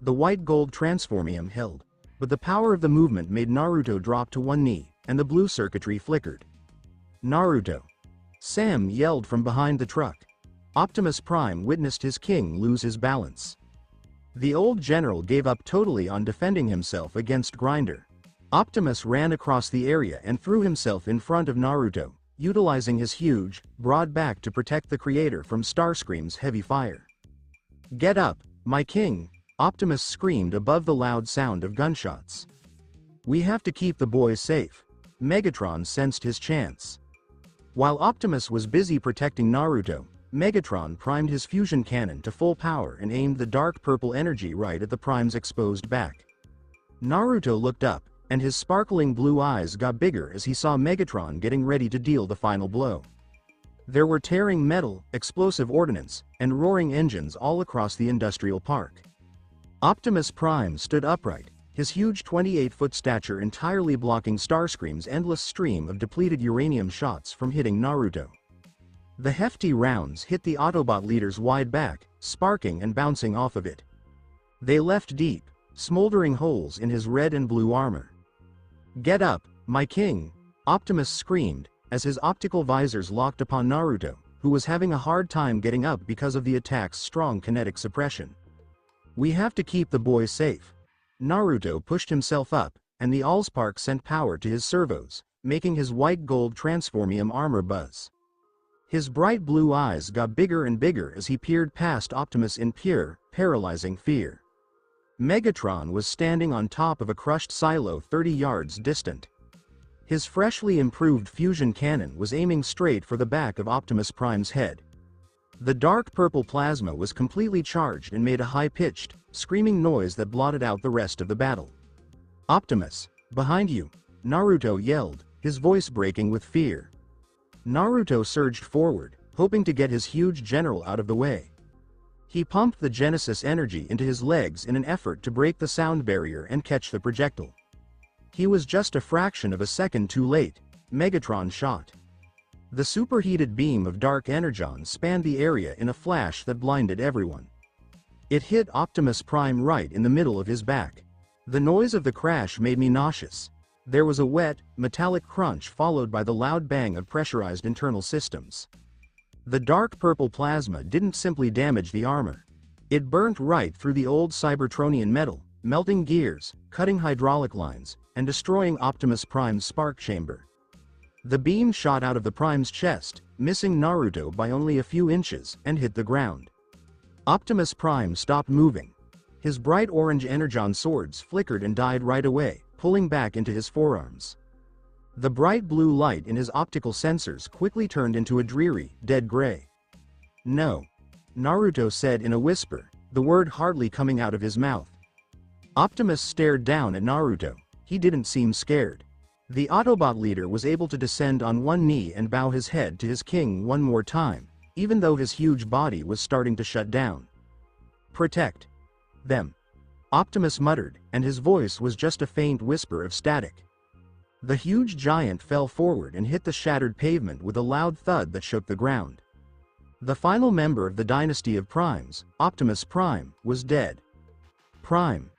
The white-gold transformium held, but the power of the movement made Naruto drop to one knee, and the blue circuitry flickered. "Naruto!" Sam yelled from behind the truck. Optimus Prime witnessed his king lose his balance. The old general gave up totally on defending himself against Grinder. Optimus ran across the area and threw himself in front of Naruto, utilizing his huge, broad back to protect the creator from Starscream's heavy fire. "Get up, my king!" Optimus screamed above the loud sound of gunshots. "We have to keep the boys safe." Megatron sensed his chance. While Optimus was busy protecting Naruto, Megatron primed his fusion cannon to full power and aimed the dark purple energy right at the Prime's exposed back. Naruto looked up, and his sparkling blue eyes got bigger as he saw Megatron getting ready to deal the final blow. There were tearing metal, explosive ordnance, and roaring engines all across the industrial park. Optimus Prime stood upright, his huge 28-foot stature entirely blocking Starscream's endless stream of depleted uranium shots from hitting Naruto. The hefty rounds hit the Autobot leader's wide back, sparking and bouncing off of it. They left deep, smoldering holes in his red and blue armor. "Get up, my king!" Optimus screamed, as his optical visors locked upon Naruto, who was having a hard time getting up because of the attack's strong kinetic suppression. "We have to keep the boys safe." Naruto pushed himself up, and the Allspark sent power to his servos, making his white-gold transformium armor buzz. His bright blue eyes got bigger and bigger as he peered past Optimus in pure, paralyzing fear. Megatron was standing on top of a crushed silo 30 yards distant. His freshly improved fusion cannon was aiming straight for the back of Optimus Prime's head. The dark purple plasma was completely charged and made a high-pitched, screaming noise that blotted out the rest of the battle. "Optimus, behind you!" Naruto yelled, his voice breaking with fear. Naruto surged forward, hoping to get his huge general out of the way. He pumped the Genesis energy into his legs in an effort to break the sound barrier and catch the projectile. He was just a fraction of a second too late. Megatron shot. The superheated beam of dark energon spanned the area in a flash that blinded everyone. It hit Optimus Prime right in the middle of his back. The noise of the crash made me nauseous. There was a wet, metallic crunch followed by the loud bang of pressurized internal systems. The dark purple plasma didn't simply damage the armor. It burnt right through the old Cybertronian metal, melting gears, cutting hydraulic lines, and destroying Optimus Prime's spark chamber. The beam shot out of the Prime's chest, missing Naruto by only a few inches, and hit the ground. Optimus Prime stopped moving. His bright orange energon swords flickered and died right away, pulling back into his forearms. The bright blue light in his optical sensors quickly turned into a dreary, dead gray. "No," Naruto said in a whisper, the word hardly coming out of his mouth. Optimus stared down at Naruto. He didn't seem scared. The Autobot leader was able to descend on one knee and bow his head to his king one more time, even though his huge body was starting to shut down. "Protect them," Optimus muttered, and his voice was just a faint whisper of static. The huge giant fell forward and hit the shattered pavement with a loud thud that shook the ground. The final member of the dynasty of Primes, Optimus Prime, was dead. "Prime!"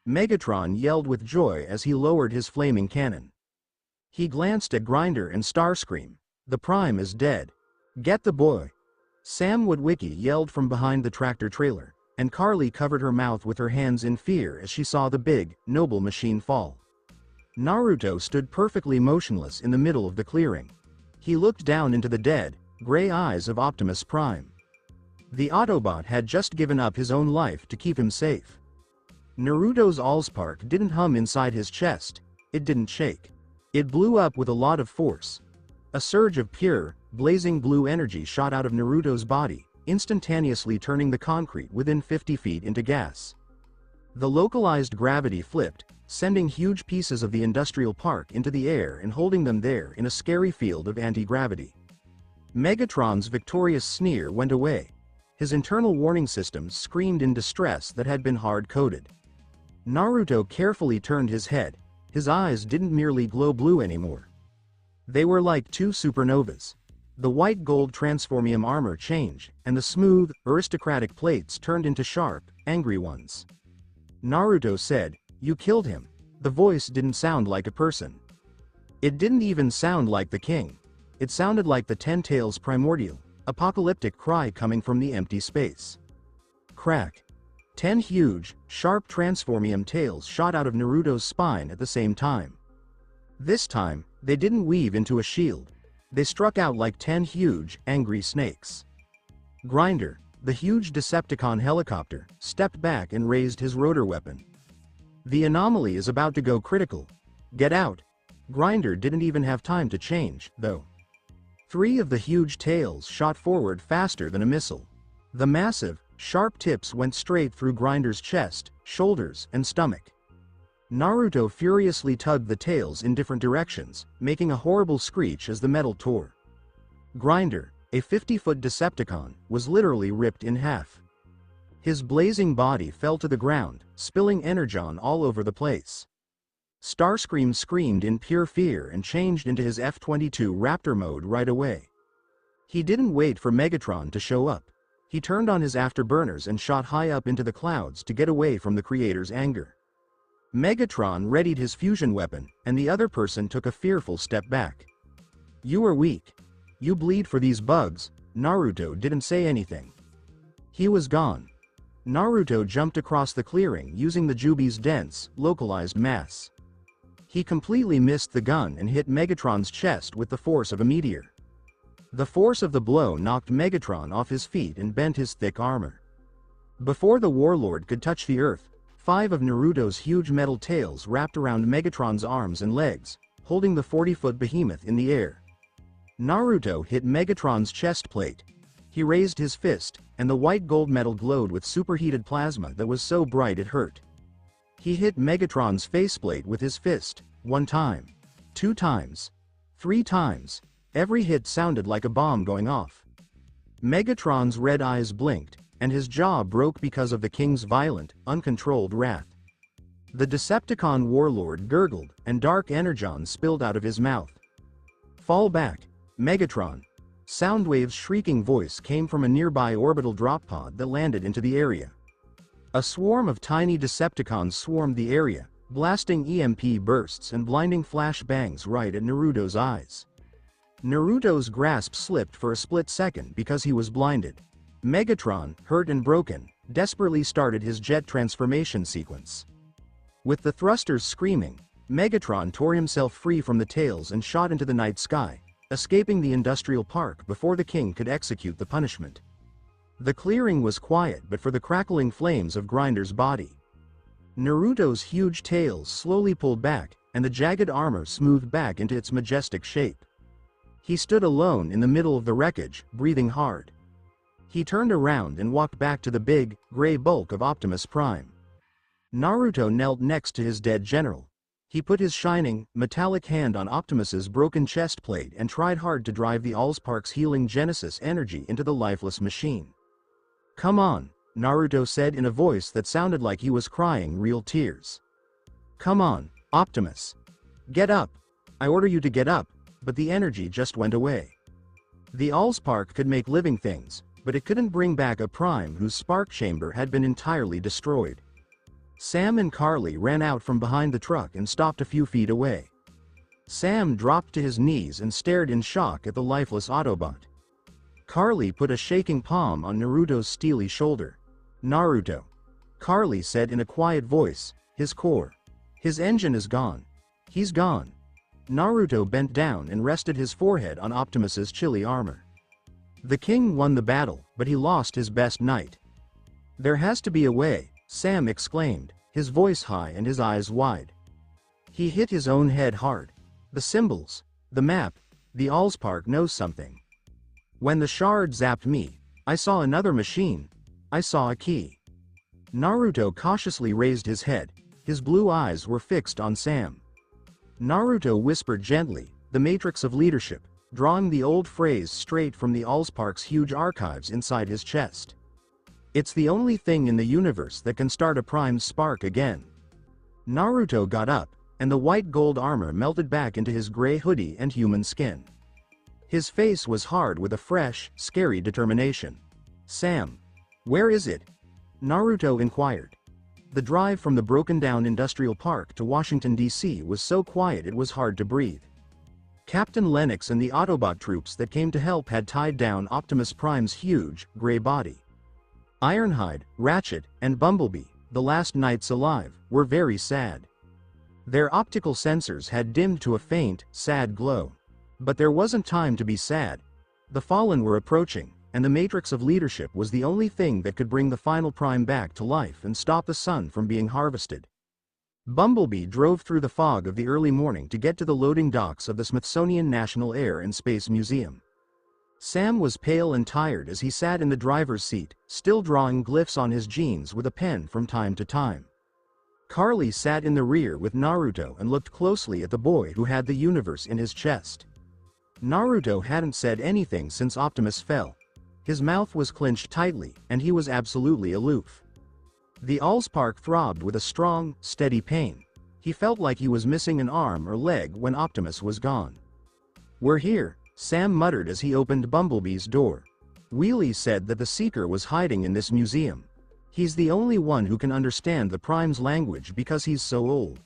Megatron yelled with joy as he lowered his flaming cannon. He glanced at Grinder and Starscream. "The Prime is dead. Get the boy!" Sam Witwicky yelled from behind the tractor trailer, and Carly covered her mouth with her hands in fear as she saw the big, noble machine fall. Naruto stood perfectly motionless in the middle of the clearing. He looked down into the dead, gray eyes of Optimus Prime. The Autobot had just given up his own life to keep him safe. Naruto's Allspark didn't hum inside his chest, it didn't shake. It blew up with a lot of force. A surge of pure, blazing blue energy shot out of Naruto's body, instantaneously turning the concrete within 50 feet into gas. The localized gravity flipped, sending huge pieces of the industrial park into the air and holding them there in a scary field of anti-gravity. Megatron's victorious sneer went away. His internal warning systems screamed in distress that had been hard-coded. Naruto carefully turned his head. His eyes didn't merely glow blue anymore. They were like two supernovas. The white-gold transformium armor changed, and the smooth, aristocratic plates turned into sharp, angry ones. Naruto said, "You killed him." The voice didn't sound like a person. It didn't even sound like the king. It sounded like the Ten Tails' primordial, apocalyptic cry coming from the empty space. Crack. 10 huge, sharp transformium tails shot out of Naruto's spine at the same time. This time, they didn't weave into a shield. They struck out like 10 huge, angry snakes. Grinder, the huge Decepticon helicopter, stepped back and raised his rotor weapon. "The anomaly is about to go critical. Get out." Grinder didn't even have time to change, though. 3 of the huge tails shot forward faster than a missile. The massive, sharp tips went straight through Grinder's chest, shoulders, and stomach. Naruto furiously tugged the tails in different directions, making a horrible screech as the metal tore. Grinder, a 50-foot Decepticon, was literally ripped in half. His blazing body fell to the ground, spilling energon all over the place. Starscream screamed in pure fear and changed into his F-22 Raptor mode right away. He didn't wait for Megatron to show up. He turned on his afterburners and shot high up into the clouds to get away from the creator's anger. Megatron readied his fusion weapon, and the other person took a fearful step back. "You are weak. You bleed for these bugs." Naruto didn't say anything. He was gone. Naruto jumped across the clearing using the Jubi's dense, localized mass. He completely missed the gun and hit Megatron's chest with the force of a meteor. The force of the blow knocked Megatron off his feet and bent his thick armor. Before the warlord could touch the earth, 5 of Naruto's huge metal tails wrapped around Megatron's arms and legs, holding the 40-foot behemoth in the air. Naruto hit Megatron's chest plate. He raised his fist, and the white gold metal glowed with superheated plasma that was so bright it hurt. He hit Megatron's faceplate with his fist, 1 time, 2 times, 3 times. Every hit sounded like a bomb going off. Megatron's red eyes blinked, and his jaw broke because of the king's violent, uncontrolled wrath. The Decepticon warlord gurgled, and dark energon spilled out of his mouth. "Fall back, Megatron." Soundwave's shrieking voice came from a nearby orbital drop pod that landed into the area. A swarm of tiny Decepticons swarmed the area, blasting EMP bursts and blinding flash bangs right at Naruto's eyes. Naruto's grasp slipped for a split second because he was blinded. Megatron, hurt and broken, desperately started his jet transformation sequence. With the thrusters screaming, Megatron tore himself free from the tails and shot into the night sky, escaping the industrial park before the king could execute the punishment. The clearing was quiet but for the crackling flames of Grinder's body. Naruto's huge tails slowly pulled back, and the jagged armor smoothed back into its majestic shape. He stood alone in the middle of the wreckage, breathing hard. He turned around and walked back to the big, gray bulk of Optimus Prime. Naruto knelt next to his dead general. He put his shining, metallic hand on Optimus's broken chest plate and tried hard to drive the Allspark's healing Genesis energy into the lifeless machine. "Come on," Naruto said in a voice that sounded like he was crying real tears. "Come on, Optimus. Get up. I order you to get up," but the energy just went away. The Allspark could make living things, but it couldn't bring back a Prime whose spark chamber had been entirely destroyed. Sam and Carly ran out from behind the truck and stopped a few feet away. Sam dropped to his knees and stared in shock at the lifeless Autobot. Carly put a shaking palm on Naruto's steely shoulder. "Naruto," Carly said in a quiet voice, "his core. His engine is gone. He's gone." Naruto bent down and rested his forehead on Optimus's chilly armor. "The king won the battle, but he lost his best knight." "There has to be a way," Sam exclaimed, his voice high and his eyes wide. He hit his own head hard. "The symbols, the map, the Allspark knows something. When the shard zapped me, I saw another machine. I saw a key." Naruto cautiously raised his head. His blue eyes were fixed on Sam. Naruto whispered gently, "The matrix of leadership," drawing the old phrase straight from the Allspark's huge archives inside his chest. "It's the only thing in the universe that can start a Prime spark again." Naruto got up, and the white gold armor melted back into his gray hoodie and human skin. His face was hard with a fresh, scary determination. "Sam. Where is it?" Naruto inquired. The drive from the broken-down industrial park to Washington, D.C. was so quiet it was hard to breathe. Captain Lennox and the Autobot troops that came to help had tied down Optimus Prime's huge, gray body. Ironhide, Ratchet, and Bumblebee, the last knights alive, were very sad. Their optical sensors had dimmed to a faint, sad glow. But there wasn't time to be sad. The Fallen were approaching, and the matrix of leadership was the only thing that could bring the final Prime back to life and stop the sun from being harvested. Bumblebee drove through the fog of the early morning to get to the loading docks of the Smithsonian National Air and Space Museum. Sam was pale and tired as he sat in the driver's seat, still drawing glyphs on his jeans with a pen from time to time. Carly sat in the rear with Naruto and looked closely at the boy who had the universe in his chest. Naruto hadn't said anything since Optimus fell. His mouth was clenched tightly, and he was absolutely aloof. The Allspark throbbed with a strong, steady pain. He felt like he was missing an arm or leg when Optimus was gone. "We're here," Sam muttered as he opened Bumblebee's door. "Wheelie said that the Seeker was hiding in this museum. He's the only one who can understand the Prime's language because he's so old."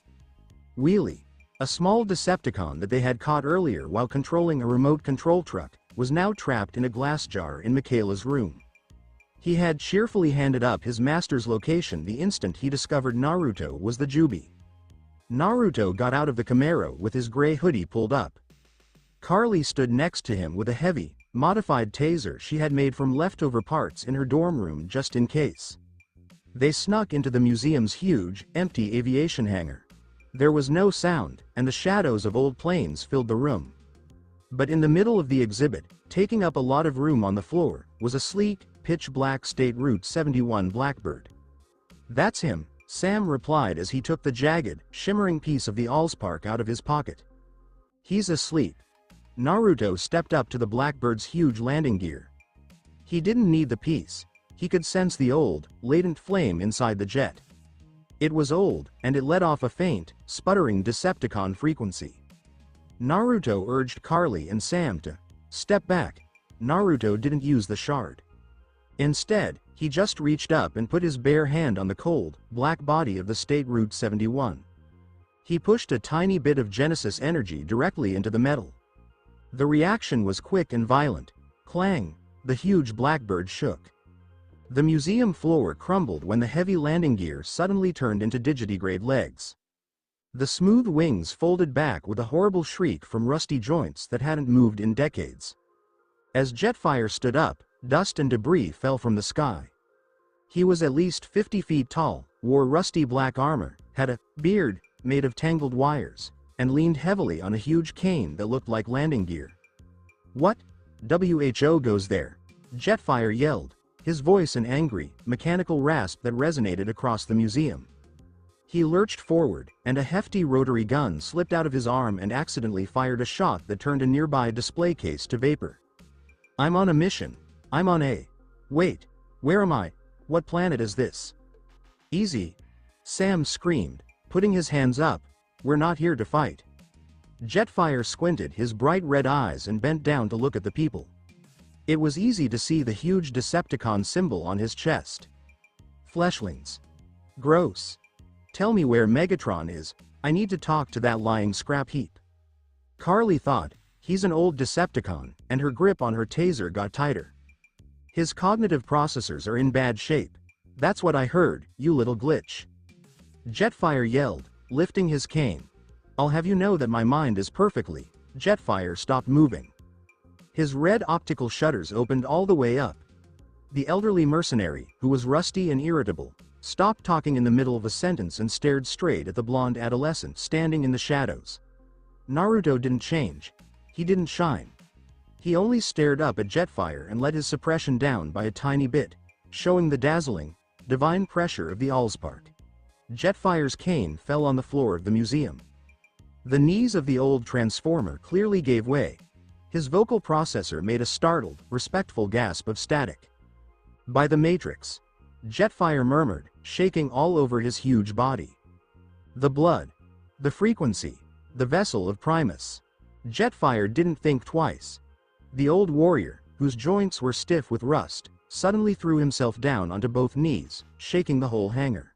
Wheelie, a small Decepticon that they had caught earlier while controlling a remote control truck, was now trapped in a glass jar in Michaela's room. He had cheerfully handed up his master's location the instant he discovered Naruto was the Jubi. Naruto got out of the Camaro with his gray hoodie pulled up. Carly stood next to him with a heavy, modified taser she had made from leftover parts in her dorm room just in case. They snuck into the museum's huge, empty aviation hangar. There was no sound, and the shadows of old planes filled the room. But in the middle of the exhibit, taking up a lot of room on the floor, was a sleek, pitch-black State Route 71 Blackbird. "That's him," Sam replied as he took the jagged, shimmering piece of the Allspark out of his pocket. "He's asleep." Naruto stepped up to the Blackbird's huge landing gear. He didn't need the piece. He could sense the old, latent flame inside the jet. It was old, and it let off a faint, sputtering Decepticon frequency. Naruto urged Carly and Sam to step back. Naruto didn't use the shard. Instead, he just reached up and put his bare hand on the cold, black body of the State Route 71. He pushed a tiny bit of Genesis energy directly into the metal. The reaction was quick and violent. Clang! The huge Blackbird shook. The museum floor crumbled when the heavy landing gear suddenly turned into digitigrade legs. The smooth wings folded back with a horrible shriek from rusty joints that hadn't moved in decades. As Jetfire stood up, dust and debris fell from the sky. He was at least 50 feet tall, wore rusty black armor, had a beard made of tangled wires, and leaned heavily on a huge cane that looked like landing gear. "What? WHO goes there?" Jetfire yelled, his voice an angry, mechanical rasp that resonated across the museum. He lurched forward, and a hefty rotary gun slipped out of his arm and accidentally fired a shot that turned a nearby display case to vapor. I'm on a mission. I'm on a... Wait, where am I? What planet is this? Easy. Sam screamed, putting his hands up. We're not here to fight. Jetfire squinted his bright red eyes and bent down to look at the people. It was easy to see the huge Decepticon symbol on his chest. Fleshlings. Gross. Tell me where Megatron is, I need to talk to that lying scrap heap. Carly thought, he's an old Decepticon, and her grip on her taser got tighter. His cognitive processors are in bad shape. That's what I heard, you little glitch. Jetfire yelled, lifting his cane. I'll have you know that my mind is perfectly... Jetfire stopped moving. His red optical shutters opened all the way up. The elderly mercenary, who was rusty and irritable, stopped talking in the middle of a sentence and stared straight at the blonde adolescent standing in the shadows. Naruto didn't change. He didn't shine. He only stared up at Jetfire and let his suppression down by a tiny bit, showing the dazzling, divine pressure of the Allspark. Jetfire's cane fell on the floor of the museum. The knees of the old Transformer clearly gave way. His vocal processor made a startled, respectful gasp of static. By the Matrix. Jetfire murmured, shaking all over his huge body. The blood. The frequency. The vessel of Primus. Jetfire didn't think twice. The old warrior, whose joints were stiff with rust, suddenly threw himself down onto both knees, shaking the whole hangar.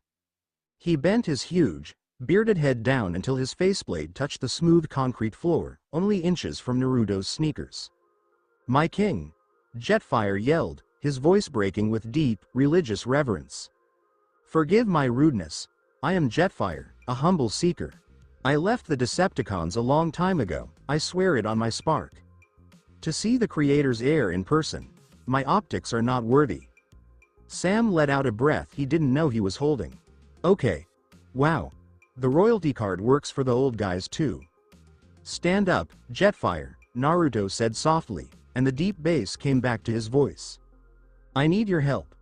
He bent his huge, bearded head down until his faceplate touched the smooth concrete floor, only inches from Naruto's sneakers. My king! Jetfire yelled, his voice breaking with deep, religious reverence. Forgive my rudeness. I am Jetfire, a humble seeker. I left the Decepticons a long time ago, I swear it on my spark. To see the Creator's heir in person, my optics are not worthy. Sam let out a breath he didn't know he was holding. Okay. Wow. The royalty card works for the old guys too. Stand up, Jetfire, Naruto said softly, and the deep bass came back to his voice. I need your help.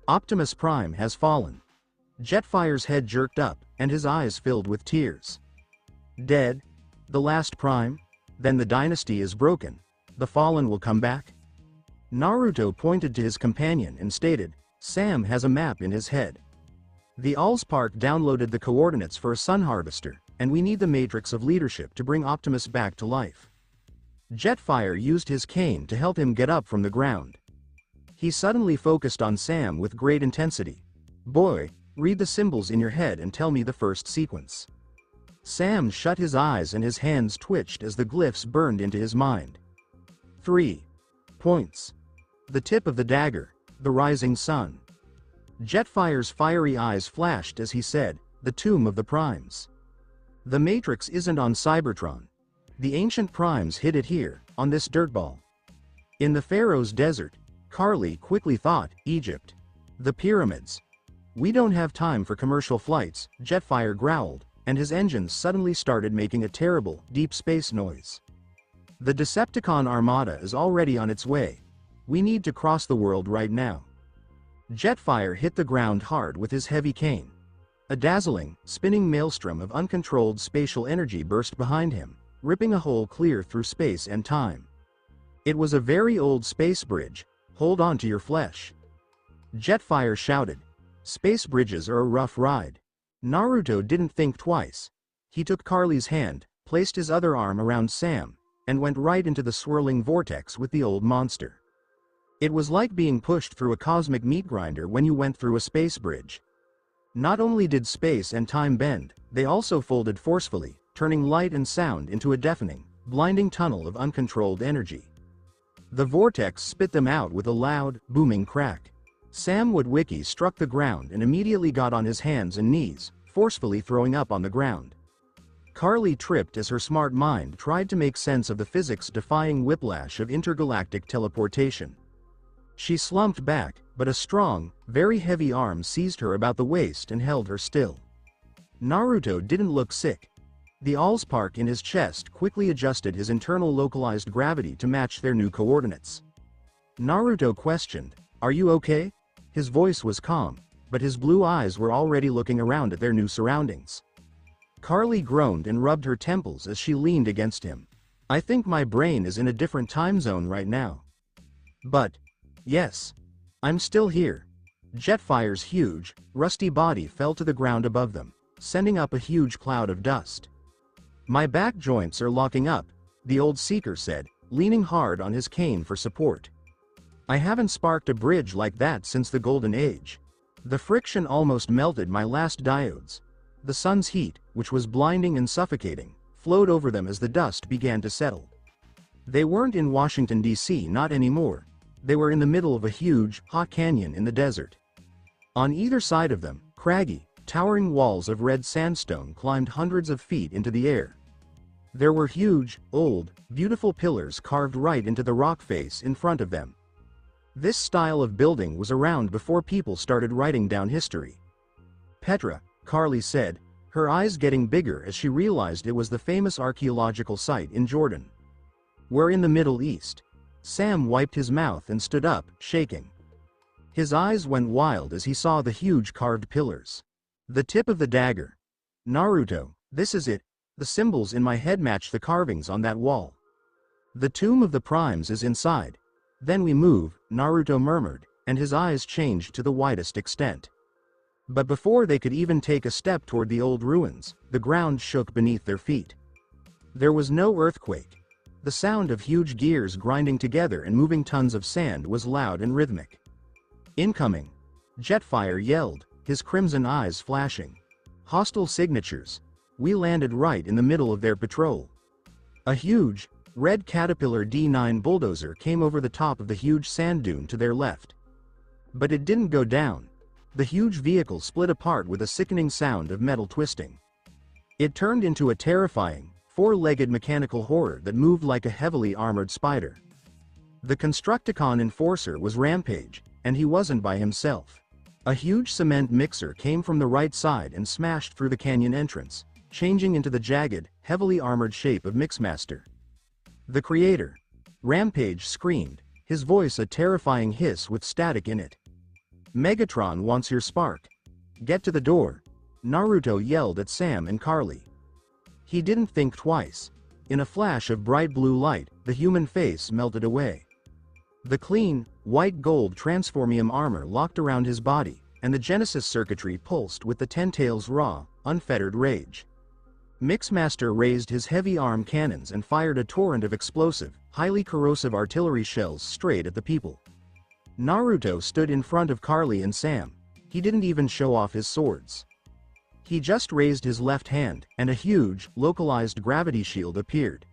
Optimus Prime has fallen. Jetfire's head jerked up, and his eyes filled with tears. Dead? The last Prime? Then the dynasty is broken. The fallen will come back? Naruto pointed to his companion and stated, Sam has a map in his head. The Allspark downloaded the coordinates for a sun harvester, and we need the matrix of leadership to bring Optimus back to life. Jetfire used his cane to help him get up from the ground. He suddenly focused on Sam with great intensity. Boy, read the symbols in your head and tell me the first sequence. Sam shut his eyes and his hands twitched as the glyphs burned into his mind. 3 points. The tip of the dagger, the rising sun. Jetfire's fiery eyes flashed as he said, the tomb of the primes. The matrix isn't on Cybertron. The ancient primes hid it here, on this dirtball. In the Pharaoh's desert, Carly quickly thought, Egypt. The pyramids. We don't have time for commercial flights, Jetfire growled, and his engines suddenly started making a terrible, deep space noise. The Decepticon armada is already on its way. We need to cross the world right now. Jetfire hit the ground hard with his heavy cane. A dazzling, spinning maelstrom of uncontrolled spatial energy burst behind him, ripping a hole clear through space and time. It was a very old space bridge. Hold on to your flesh. Jetfire shouted. Space bridges are a rough ride. Naruto didn't think twice. He took Carly's hand, placed his other arm around Sam, and went right into the swirling vortex with the old monster. It was like being pushed through a cosmic meat grinder when you went through a space bridge. Not only did space and time bend, they also folded forcefully, turning light and sound into a deafening, blinding tunnel of uncontrolled energy. The vortex spit them out with a loud, booming crack. Sam Witwicky struck the ground and immediately got on his hands and knees, forcefully throwing up on the ground. Carly tripped as her smart mind tried to make sense of the physics-defying whiplash of intergalactic teleportation. She slumped back, but a strong, very heavy arm seized her about the waist and held her still. Naruto didn't look sick. The Allspark in his chest quickly adjusted his internal localized gravity to match their new coordinates. Naruto questioned, "Are you okay?" His voice was calm, but his blue eyes were already looking around at their new surroundings. Carly groaned and rubbed her temples as she leaned against him. I think my brain is in a different time zone right now. But, yes, I'm still here. Jetfire's huge, rusty body fell to the ground above them, sending up a huge cloud of dust. My back joints are locking up, the old seeker said, leaning hard on his cane for support. I haven't sparked a bridge like that since the Golden Age. The friction almost melted my last diodes. The sun's heat, which was blinding and suffocating, flowed over them as the dust began to settle. They weren't in Washington, D.C., not anymore. They were in the middle of a huge, hot canyon in the desert. On either side of them, craggy, towering walls of red sandstone climbed hundreds of feet into the air. There were huge, old, beautiful pillars carved right into the rock face in front of them. This style of building was around before people started writing down history. Petra, Carly said, her eyes getting bigger as she realized it was the famous archaeological site in Jordan. We're in the Middle East. Sam wiped his mouth and stood up, shaking. His eyes went wild as he saw the huge carved pillars. The tip of the dagger. Naruto, this is it. The symbols in my head match the carvings on that wall. The tomb of the primes is inside. Then we move, Naruto murmured, and his eyes changed to the widest extent. But before they could even take a step toward the old ruins, the ground shook beneath their feet. There was no earthquake. The sound of huge gears grinding together and moving tons of sand was loud and rhythmic. Incoming! Jetfire yelled, his crimson eyes flashing. Hostile signatures. We landed right in the middle of their patrol. A huge, red Caterpillar D9 bulldozer came over the top of the huge sand dune to their left. But it didn't go down. The huge vehicle split apart with a sickening sound of metal twisting. It turned into a terrifying, four-legged mechanical horror that moved like a heavily armored spider. The Constructicon enforcer was Rampage, and he wasn't by himself. A huge cement mixer came from the right side and smashed through the canyon entrance, changing into the jagged, heavily armored shape of Mixmaster. The creator. Rampage screamed, his voice a terrifying hiss with static in it. Megatron wants your spark. Get to the door. Naruto yelled at Sam and Carly. He didn't think twice. In a flash of bright blue light, the human face melted away. The clean, white gold transformium armor locked around his body, and the Genesis circuitry pulsed with the Ten Tails' raw, unfettered rage. Mixmaster raised his heavy arm cannons and fired a torrent of explosive, highly corrosive artillery shells straight at the people. Naruto stood in front of Carly and Sam. He didn't even show off his swords. He just raised his left hand, and a huge, localized gravity shield appeared.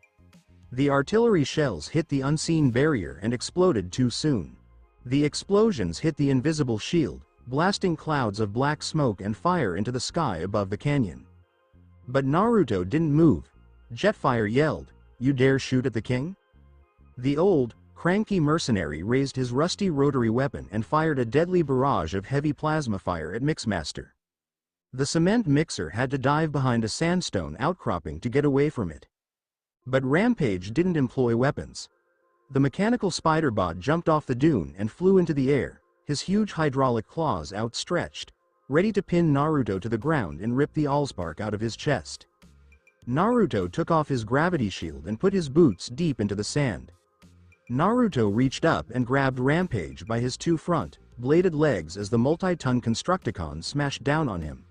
The artillery shells hit the unseen barrier and exploded too soon. The explosions hit the invisible shield, blasting clouds of black smoke and fire into the sky above the canyon. But Naruto didn't move. Jetfire yelled, "You dare shoot at the king?" The old, cranky mercenary raised his rusty rotary weapon and fired a deadly barrage of heavy plasma fire at Mixmaster. The cement mixer had to dive behind a sandstone outcropping to get away from it. But Rampage didn't employ weapons. The mechanical spider bot jumped off the dune and flew into the air, his huge hydraulic claws outstretched, ready to pin Naruto to the ground and rip the allspark out of his chest. Naruto took off his gravity shield and put his boots deep into the sand. Naruto reached up and grabbed Rampage by his two front, bladed legs as the multi-ton Constructicon smashed down on him.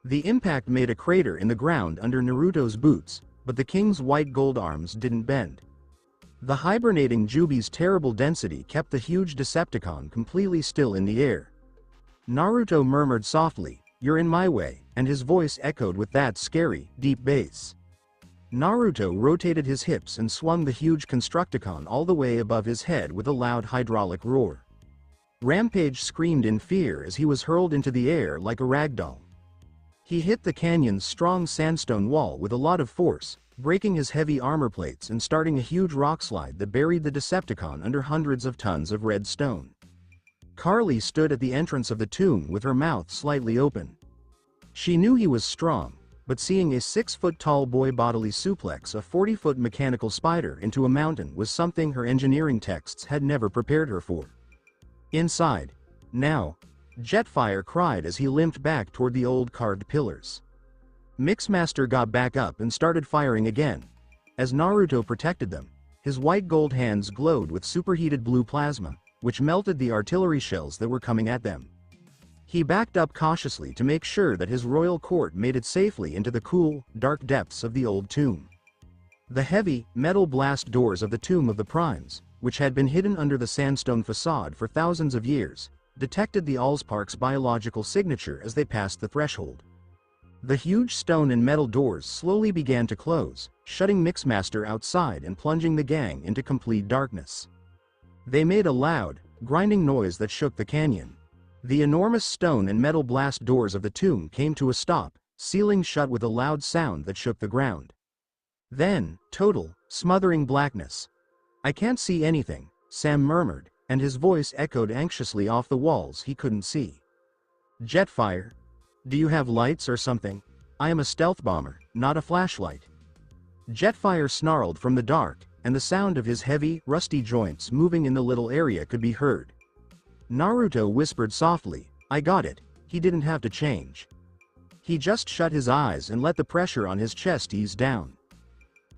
The impact made a crater in the ground under Naruto's boots, but the king's white gold arms didn't bend. The hibernating Jubi's terrible density kept the huge Decepticon completely still in the air. Naruto murmured softly, "You're in my way," and his voice echoed with that scary, deep bass. Naruto rotated his hips and swung the huge Constructicon all the way above his head with a loud hydraulic roar. Rampage screamed in fear as he was hurled into the air like a ragdoll. He hit the canyon's strong sandstone wall with a lot of force, breaking his heavy armor plates and starting a huge rockslide that buried the Decepticon under hundreds of tons of red stone. Carly stood at the entrance of the tomb with her mouth slightly open. She knew he was strong, but seeing a 6-foot-tall boy bodily suplex a 40-foot mechanical spider into a mountain was something her engineering texts had never prepared her for. Inside. Now. Jetfire cried as he limped back toward the old carved pillars. Mixmaster got back up and started firing again. As Naruto protected them, his white gold hands glowed with superheated blue plasma, which melted the artillery shells that were coming at them. He backed up cautiously to make sure that his royal court made it safely into the cool, dark depths of the old tomb. The heavy, metal blast doors of the Tomb of the Primes, which had been hidden under the sandstone facade for thousands of years, detected the Allspark's biological signature as they passed the threshold. The huge stone and metal doors slowly began to close, shutting Mixmaster outside and plunging the gang into complete darkness. They made a loud, grinding noise that shook the canyon. The enormous stone and metal blast doors of the tomb came to a stop, sealing shut with a loud sound that shook the ground. Then, total, smothering blackness. "I can't see anything," Sam murmured, and his voice echoed anxiously off the walls he couldn't see. "Jetfire? Do you have lights or something? I am a stealth bomber, not a flashlight." Jetfire snarled from the dark, and the sound of his heavy, rusty joints moving in the little area could be heard. Naruto whispered softly, "I got it." He didn't have to change. He just shut his eyes and let the pressure on his chest ease down.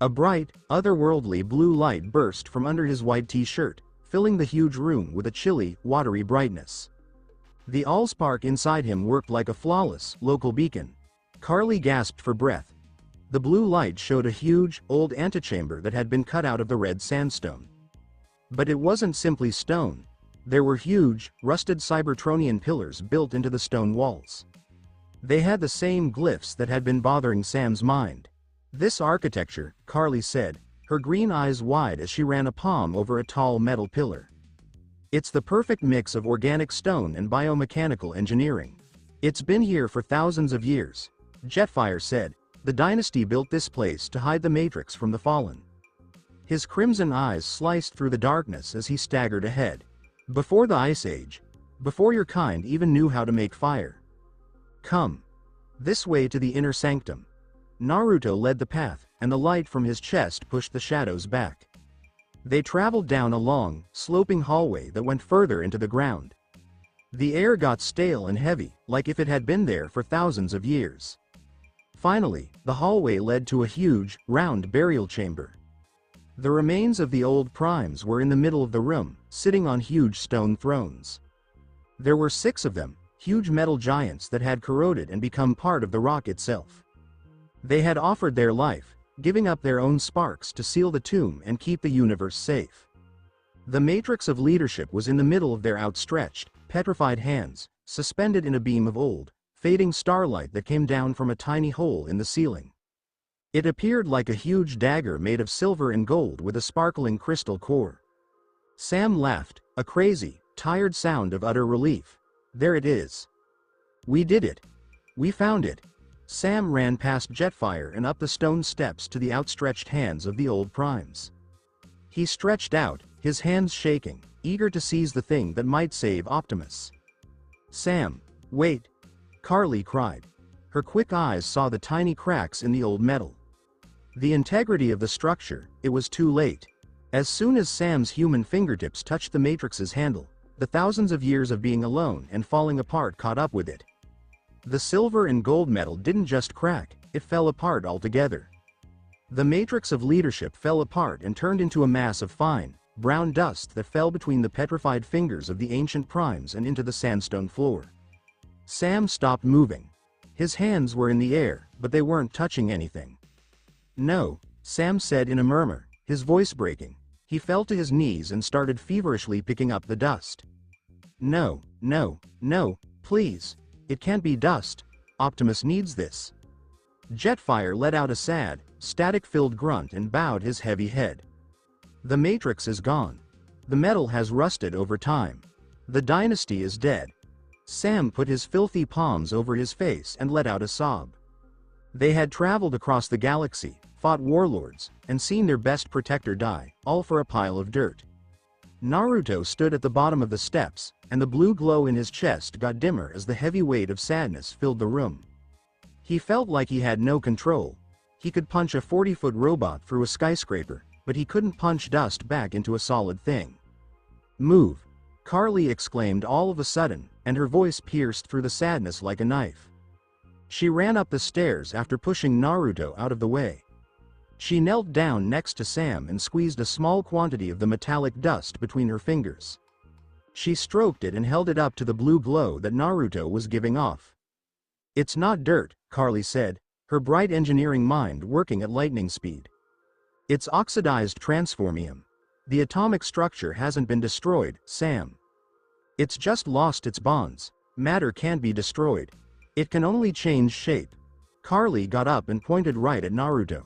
A bright, otherworldly blue light burst from under his white t-shirt, filling the huge room with a chilly, watery brightness. The Allspark inside him worked like a flawless, local beacon. Carly gasped for breath. The blue light showed a huge, old antechamber that had been cut out of the red sandstone. But it wasn't simply stone. There were huge, rusted Cybertronian pillars built into the stone walls. They had the same glyphs that had been bothering Sam's mind. "This architecture," Carly said, her green eyes wide as she ran a palm over a tall metal pillar. "It's the perfect mix of organic stone and biomechanical engineering. It's been here for thousands of years," Jetfire said. "The dynasty built this place to hide the Matrix from the fallen." His crimson eyes sliced through the darkness as he staggered ahead. "Before the Ice Age. Before your kind even knew how to make fire. Come. This way to the inner sanctum." Naruto led the path, and the light from his chest pushed the shadows back. They traveled down a long, sloping hallway that went further into the ground. The air got stale and heavy, like if it had been there for thousands of years. Finally, the hallway led to a huge, round burial chamber. The remains of the old primes were in the middle of the room, sitting on huge stone thrones. There were 6 of them, huge metal giants that had corroded and become part of the rock itself. They had offered their life, giving up their own sparks to seal the tomb and keep the universe safe. The matrix of leadership was in the middle of their outstretched, petrified hands, suspended in a beam of old, fading starlight that came down from a tiny hole in the ceiling. It appeared like a huge dagger made of silver and gold with a sparkling crystal core. Sam laughed, a crazy, tired sound of utter relief. "There it is. We did it. We found it." Sam ran past Jetfire and up the stone steps to the outstretched hands of the old primes. He stretched out, his hands shaking, eager to seize the thing that might save Optimus. "Sam, wait!" Carly cried. Her quick eyes saw the tiny cracks in the old metal. The integrity of the structure, it was too late. As soon as Sam's human fingertips touched the Matrix's handle, the thousands of years of being alone and falling apart caught up with it. The silver and gold metal didn't just crack, it fell apart altogether. The matrix of leadership fell apart and turned into a mass of fine, brown dust that fell between the petrified fingers of the ancient primes and into the sandstone floor. Sam stopped moving. His hands were in the air, but they weren't touching anything. "No," Sam said in a murmur, his voice breaking. He fell to his knees and started feverishly picking up the dust. "No, no, no, please. It can't be dust. Optimus needs this." Jetfire let out a sad, static-filled grunt and bowed his heavy head. "The Matrix is gone. The metal has rusted over time. The dynasty is dead." Sam put his filthy palms over his face and let out a sob. They had traveled across the galaxy, fought warlords, and seen their best protector die, all for a pile of dirt. Naruto stood at the bottom of the steps, and the blue glow in his chest got dimmer as the heavy weight of sadness filled the room. He felt like he had no control. He could punch a 40-foot robot through a skyscraper, but he couldn't punch dust back into a solid thing. "Move!" Carly exclaimed all of a sudden, and her voice pierced through the sadness like a knife. She ran up the stairs after pushing Naruto out of the way. She knelt down next to Sam and squeezed a small quantity of the metallic dust between her fingers. She stroked it and held it up to the blue glow that Naruto was giving off. "It's not dirt," Carly said, her bright engineering mind working at lightning speed. "It's oxidized transformium. The atomic structure hasn't been destroyed, Sam. It's just lost its bonds. Matter can't be destroyed. It can only change shape." Carly got up and pointed right at Naruto.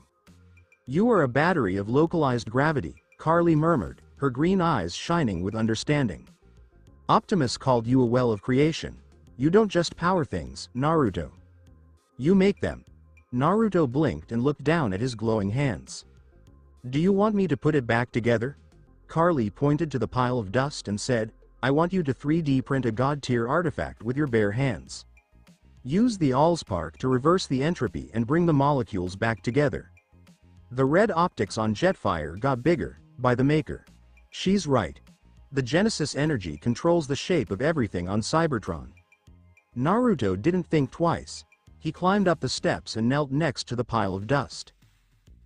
"You are a battery of localized gravity," Carly murmured, her green eyes shining with understanding. "Optimus called you a well of creation. You don't just power things, Naruto. You make them." Naruto blinked and looked down at his glowing hands. "Do you want me to put it back together?" Carly pointed to the pile of dust and said, "I want you to 3D print a god-tier artifact with your bare hands. Use the Allspark to reverse the entropy and bring the molecules back together." The red optics on Jetfire got bigger, by the maker. She's right. The Genesis energy controls the shape of everything on Cybertron. Naruto didn't think twice. He climbed up the steps and knelt next to the pile of dust.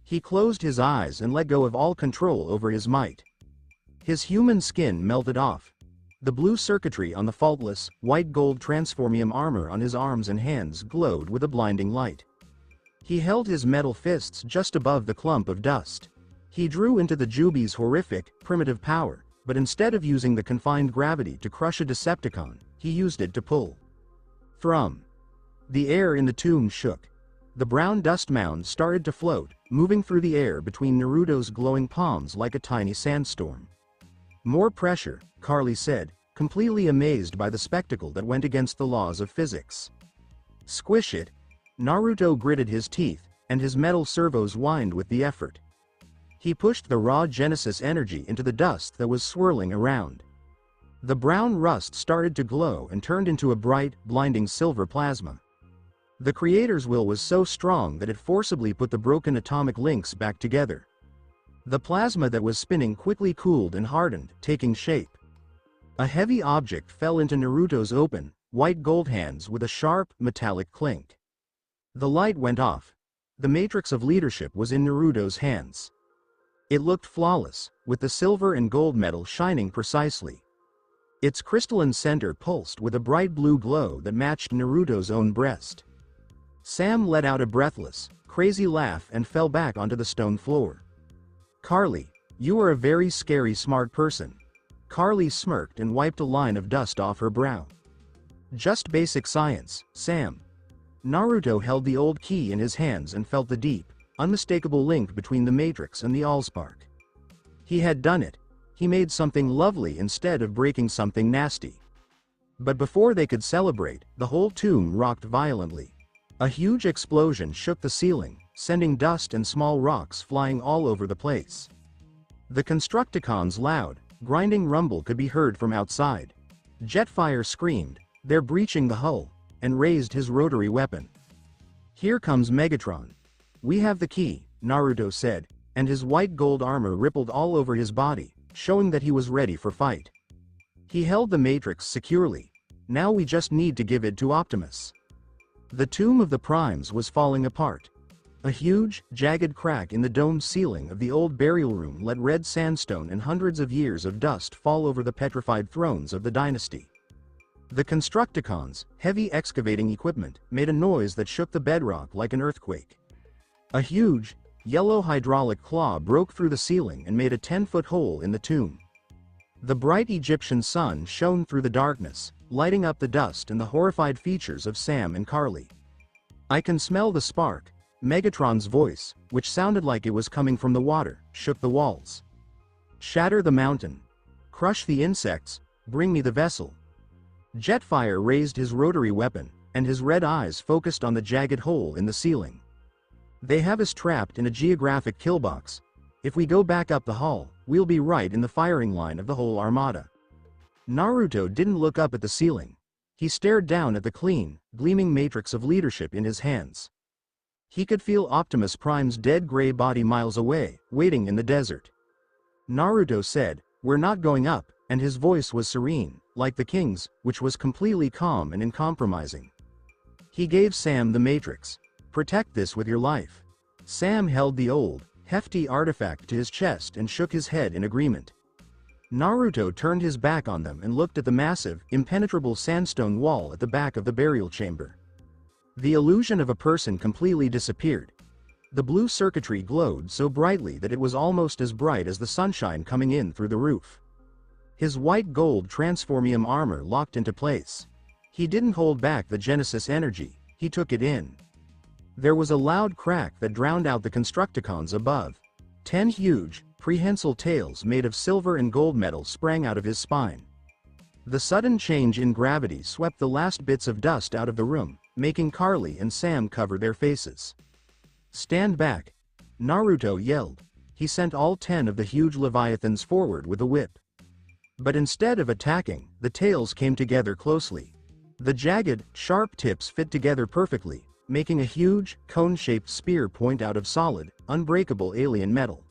He closed his eyes and let go of all control over his might. His human skin melted off. The blue circuitry on the faultless, white-gold transformium armor on his arms and hands glowed with a blinding light. He held his metal fists just above the clump of dust. He drew into the Jubi's horrific, primitive power, but instead of using the confined gravity to crush a Decepticon, he used it to pull. From. The air in the tomb shook. The brown dust mound started to float, moving through the air between Naruto's glowing palms like a tiny sandstorm. "More pressure," Carly said, completely amazed by the spectacle that went against the laws of physics. "Squish it." Naruto gritted his teeth, and his metal servos whined with the effort. He pushed the raw Genesis energy into the dust that was swirling around. The brown rust started to glow and turned into a bright, blinding silver plasma. The Creator's will was so strong that it forcibly put the broken atomic links back together. The plasma that was spinning quickly cooled and hardened, taking shape. A heavy object fell into Naruto's open, white gold hands with a sharp, metallic clink. The light went off. The matrix of leadership was in Naruto's hands. It looked flawless, with the silver and gold metal shining precisely. Its crystalline center pulsed with a bright blue glow that matched Naruto's own breast. Sam let out a breathless, crazy laugh and fell back onto the stone floor. "Carly, you are a very scary smart person." Carly smirked and wiped a line of dust off her brow. "Just basic science, Sam." Naruto held the old key in his hands and felt the deep, unmistakable link between the Matrix and the Allspark. He had done it. He made something lovely instead of breaking something nasty. But before they could celebrate, the whole tomb rocked violently. A huge explosion shook the ceiling, sending dust and small rocks flying all over the place. The Constructicon's loud, grinding rumble could be heard from outside. Jetfire screamed, "They're breaching the hull," and raised his rotary weapon. "Here comes Megatron." "We have the key," Naruto said, and his white gold armor rippled all over his body, showing that he was ready for fight. He held the Matrix securely. "Now we just need to give it to Optimus." The tomb of the Primes was falling apart. A huge, jagged crack in the domed ceiling of the old burial room let red sandstone and hundreds of years of dust fall over the petrified thrones of the dynasty. The Constructicons, heavy excavating equipment, made a noise that shook the bedrock like an earthquake. A huge, yellow hydraulic claw broke through the ceiling and made a 10-foot hole in the tomb. The bright Egyptian sun shone through the darkness, lighting up the dust and the horrified features of Sam and Carly. "I can smell the spark." Megatron's voice, which sounded like it was coming from the water, shook the walls. "Shatter the mountain. Crush the insects. Bring me the vessel." Jetfire raised his rotary weapon, and his red eyes focused on the jagged hole in the ceiling. "They have us trapped in a geographic killbox. If we go back up the hull, we'll be right in the firing line of the whole armada." Naruto didn't look up at the ceiling. He stared down at the clean, gleaming matrix of leadership in his hands. He could feel Optimus Prime's dead gray body miles away, waiting in the desert. Naruto said, "We're not going up," and his voice was serene, like the king's, which was completely calm and uncompromising. He gave Sam the Matrix. "Protect this with your life." Sam held the old, hefty artifact to his chest and shook his head in agreement. Naruto turned his back on them and looked at the massive, impenetrable sandstone wall at the back of the burial chamber. The illusion of a person completely disappeared. The blue circuitry glowed so brightly that it was almost as bright as the sunshine coming in through the roof. His white gold transformium armor locked into place. He didn't hold back the Genesis energy, he took it in. There was a loud crack that drowned out the Constructicons above. 10 huge, prehensile tails made of silver and gold metal sprang out of his spine. The sudden change in gravity swept the last bits of dust out of the room, making Carly and Sam cover their faces. "Stand back!" Naruto yelled. He sent all 10 of the huge leviathans forward with a whip. But instead of attacking, the tails came together closely. The jagged, sharp tips fit together perfectly, making a huge, cone-shaped spear point out of solid, unbreakable alien metal.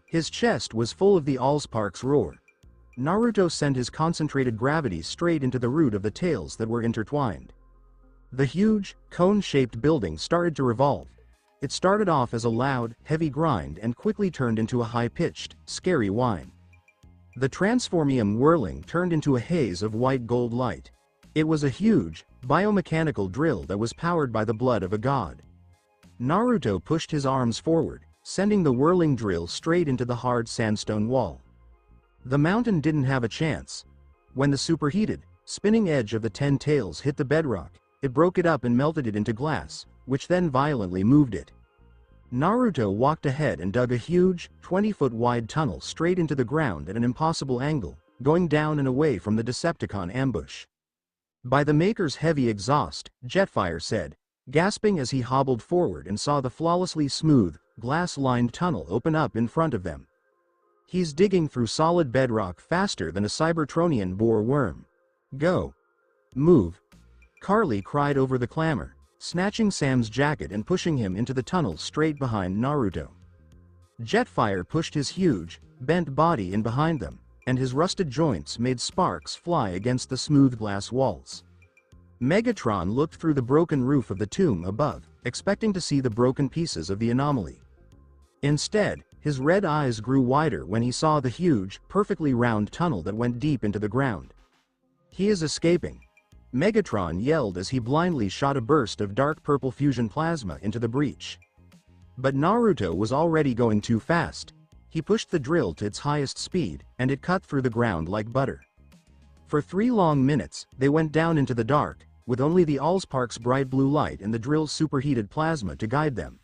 His chest was full of the Allspark's roar. Naruto sent his concentrated gravity straight into the root of the tails that were intertwined. The huge, cone-shaped building started to revolve. It started off as a loud, heavy grind and quickly turned into a high-pitched, scary whine. The transformium whirling turned into a haze of white gold light. It was a huge, biomechanical drill that was powered by the blood of a god. Naruto pushed his arms forward, sending the whirling drill straight into the hard sandstone wall. The mountain didn't have a chance. When the superheated, spinning edge of the 10 tails hit the bedrock, it broke it up and melted it into glass, which then violently moved it. Naruto walked ahead and dug a huge, 20-foot wide tunnel straight into the ground at an impossible angle, going down and away from the Decepticon ambush. "By the Maker's heavy exhaust," Jetfire said, gasping as he hobbled forward and saw the flawlessly smooth, glass-lined tunnel open up in front of them. "He's digging through solid bedrock faster than a Cybertronian boar worm. Go. Move." Carly cried over the clamor, snatching Sam's jacket and pushing him into the tunnel straight behind Naruto. Jetfire pushed his huge, bent body in behind them, and his rusted joints made sparks fly against the smooth glass walls. Megatron looked through the broken roof of the tomb above, expecting to see the broken pieces of the anomaly. Instead, his red eyes grew wider when he saw the huge, perfectly round tunnel that went deep into the ground. "He is escaping," Megatron yelled as he blindly shot a burst of dark purple fusion plasma into the breach. But Naruto was already going too fast. He pushed the drill to its highest speed, and it cut through the ground like butter. For 3 long minutes, they went down into the dark, with only the Allspark's bright blue light and the drill's superheated plasma to guide them.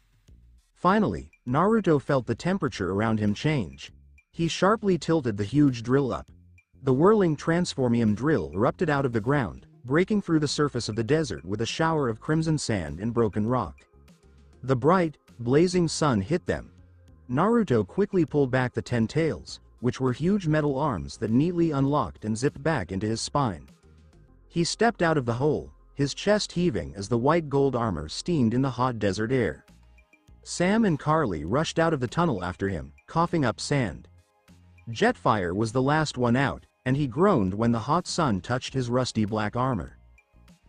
Finally, Naruto felt the temperature around him change. He sharply tilted the huge drill up. The whirling transformium drill erupted out of the ground, breaking through the surface of the desert with a shower of crimson sand and broken rock. The bright, blazing sun hit them. Naruto quickly pulled back the 10 tails, which were huge metal arms that neatly unlocked and zipped back into his spine. He stepped out of the hole, his chest heaving as the white gold armor steamed in the hot desert air. Sam and Carly rushed out of the tunnel after him, coughing up sand. Jetfire was the last one out, and he groaned when the hot sun touched his rusty black armor.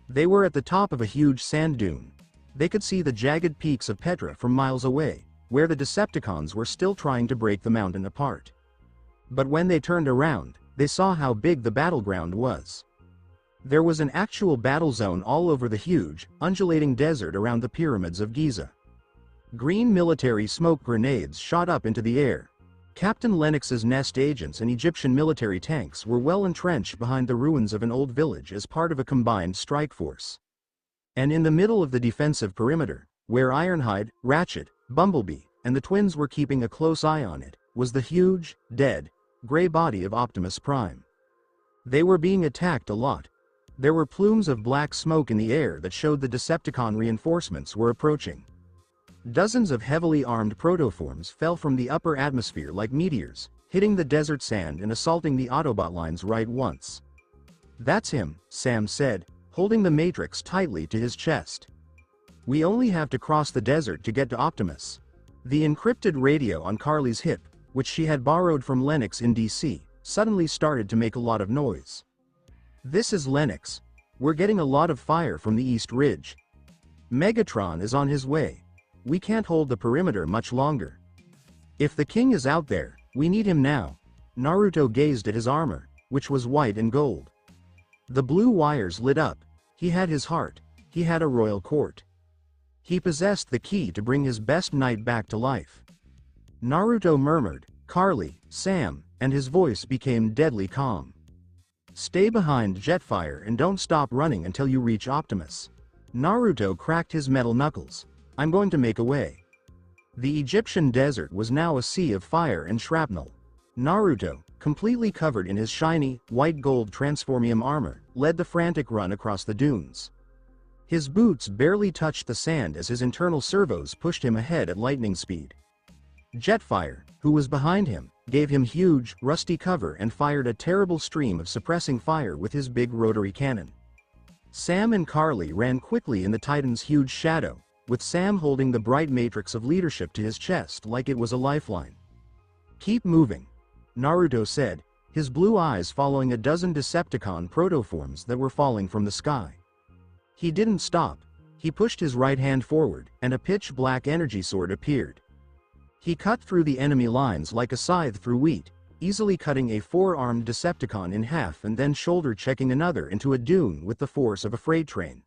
They were at the top of a huge sand dune. They could see the jagged peaks of Petra from miles away, where the Decepticons were still trying to break the mountain apart. But when they turned around, they saw how big the battleground was. There was an actual battle zone all over the huge, undulating desert around the pyramids of Giza. Green military smoke grenades shot up into the air. Captain Lennox's Nest agents and Egyptian military tanks were well entrenched behind the ruins of an old village as part of a combined strike force. And in the middle of the defensive perimeter, where Ironhide, Ratchet, Bumblebee, and the twins were keeping a close eye on it, was the huge, dead, gray body of Optimus Prime. They were being attacked a lot. There were plumes of black smoke in the air that showed the Decepticon reinforcements were approaching. Dozens of heavily armed protoforms fell from the upper atmosphere like meteors, hitting the desert sand and assaulting the Autobot lines right once. "That's him," Sam said, holding the Matrix tightly to his chest. "We only have to cross the desert to get to Optimus." The encrypted radio on Carly's hip, which she had borrowed from Lennox in DC, suddenly started to make a lot of noise. This is Lennox. We're getting a lot of fire from the East Ridge. Megatron is on his way. We can't hold the perimeter much longer. If the king is out there, we need him now. Naruto gazed at his armor, which was white and gold. The blue wires lit up. He had his heart. He had a royal court. He possessed the key to bring his best knight back to life. Naruto murmured, "Carly, Sam," and his voice became deadly calm. "Stay behind Jetfire and don't stop running until you reach Optimus." Naruto cracked his metal knuckles. "I'm going to make a way." The Egyptian desert was now a sea of fire and shrapnel. Naruto, completely covered in his shiny, white gold transformium armor, led the frantic run across the dunes. His boots barely touched the sand as his internal servos pushed him ahead at lightning speed. Jetfire, who was behind him, gave him huge, rusty cover and fired a terrible stream of suppressing fire with his big rotary cannon. Sam and Carly ran quickly in the Titan's huge shadow, with Sam holding the bright matrix of leadership to his chest like it was a lifeline. "Keep moving," Naruto said, his blue eyes following a dozen Decepticon protoforms that were falling from the sky. He didn't stop. He pushed his right hand forward, and a pitch-black energy sword appeared. He cut through the enemy lines like a scythe through wheat, easily cutting a four-armed Decepticon in half and then shoulder-checking another into a dune with the force of a freight train.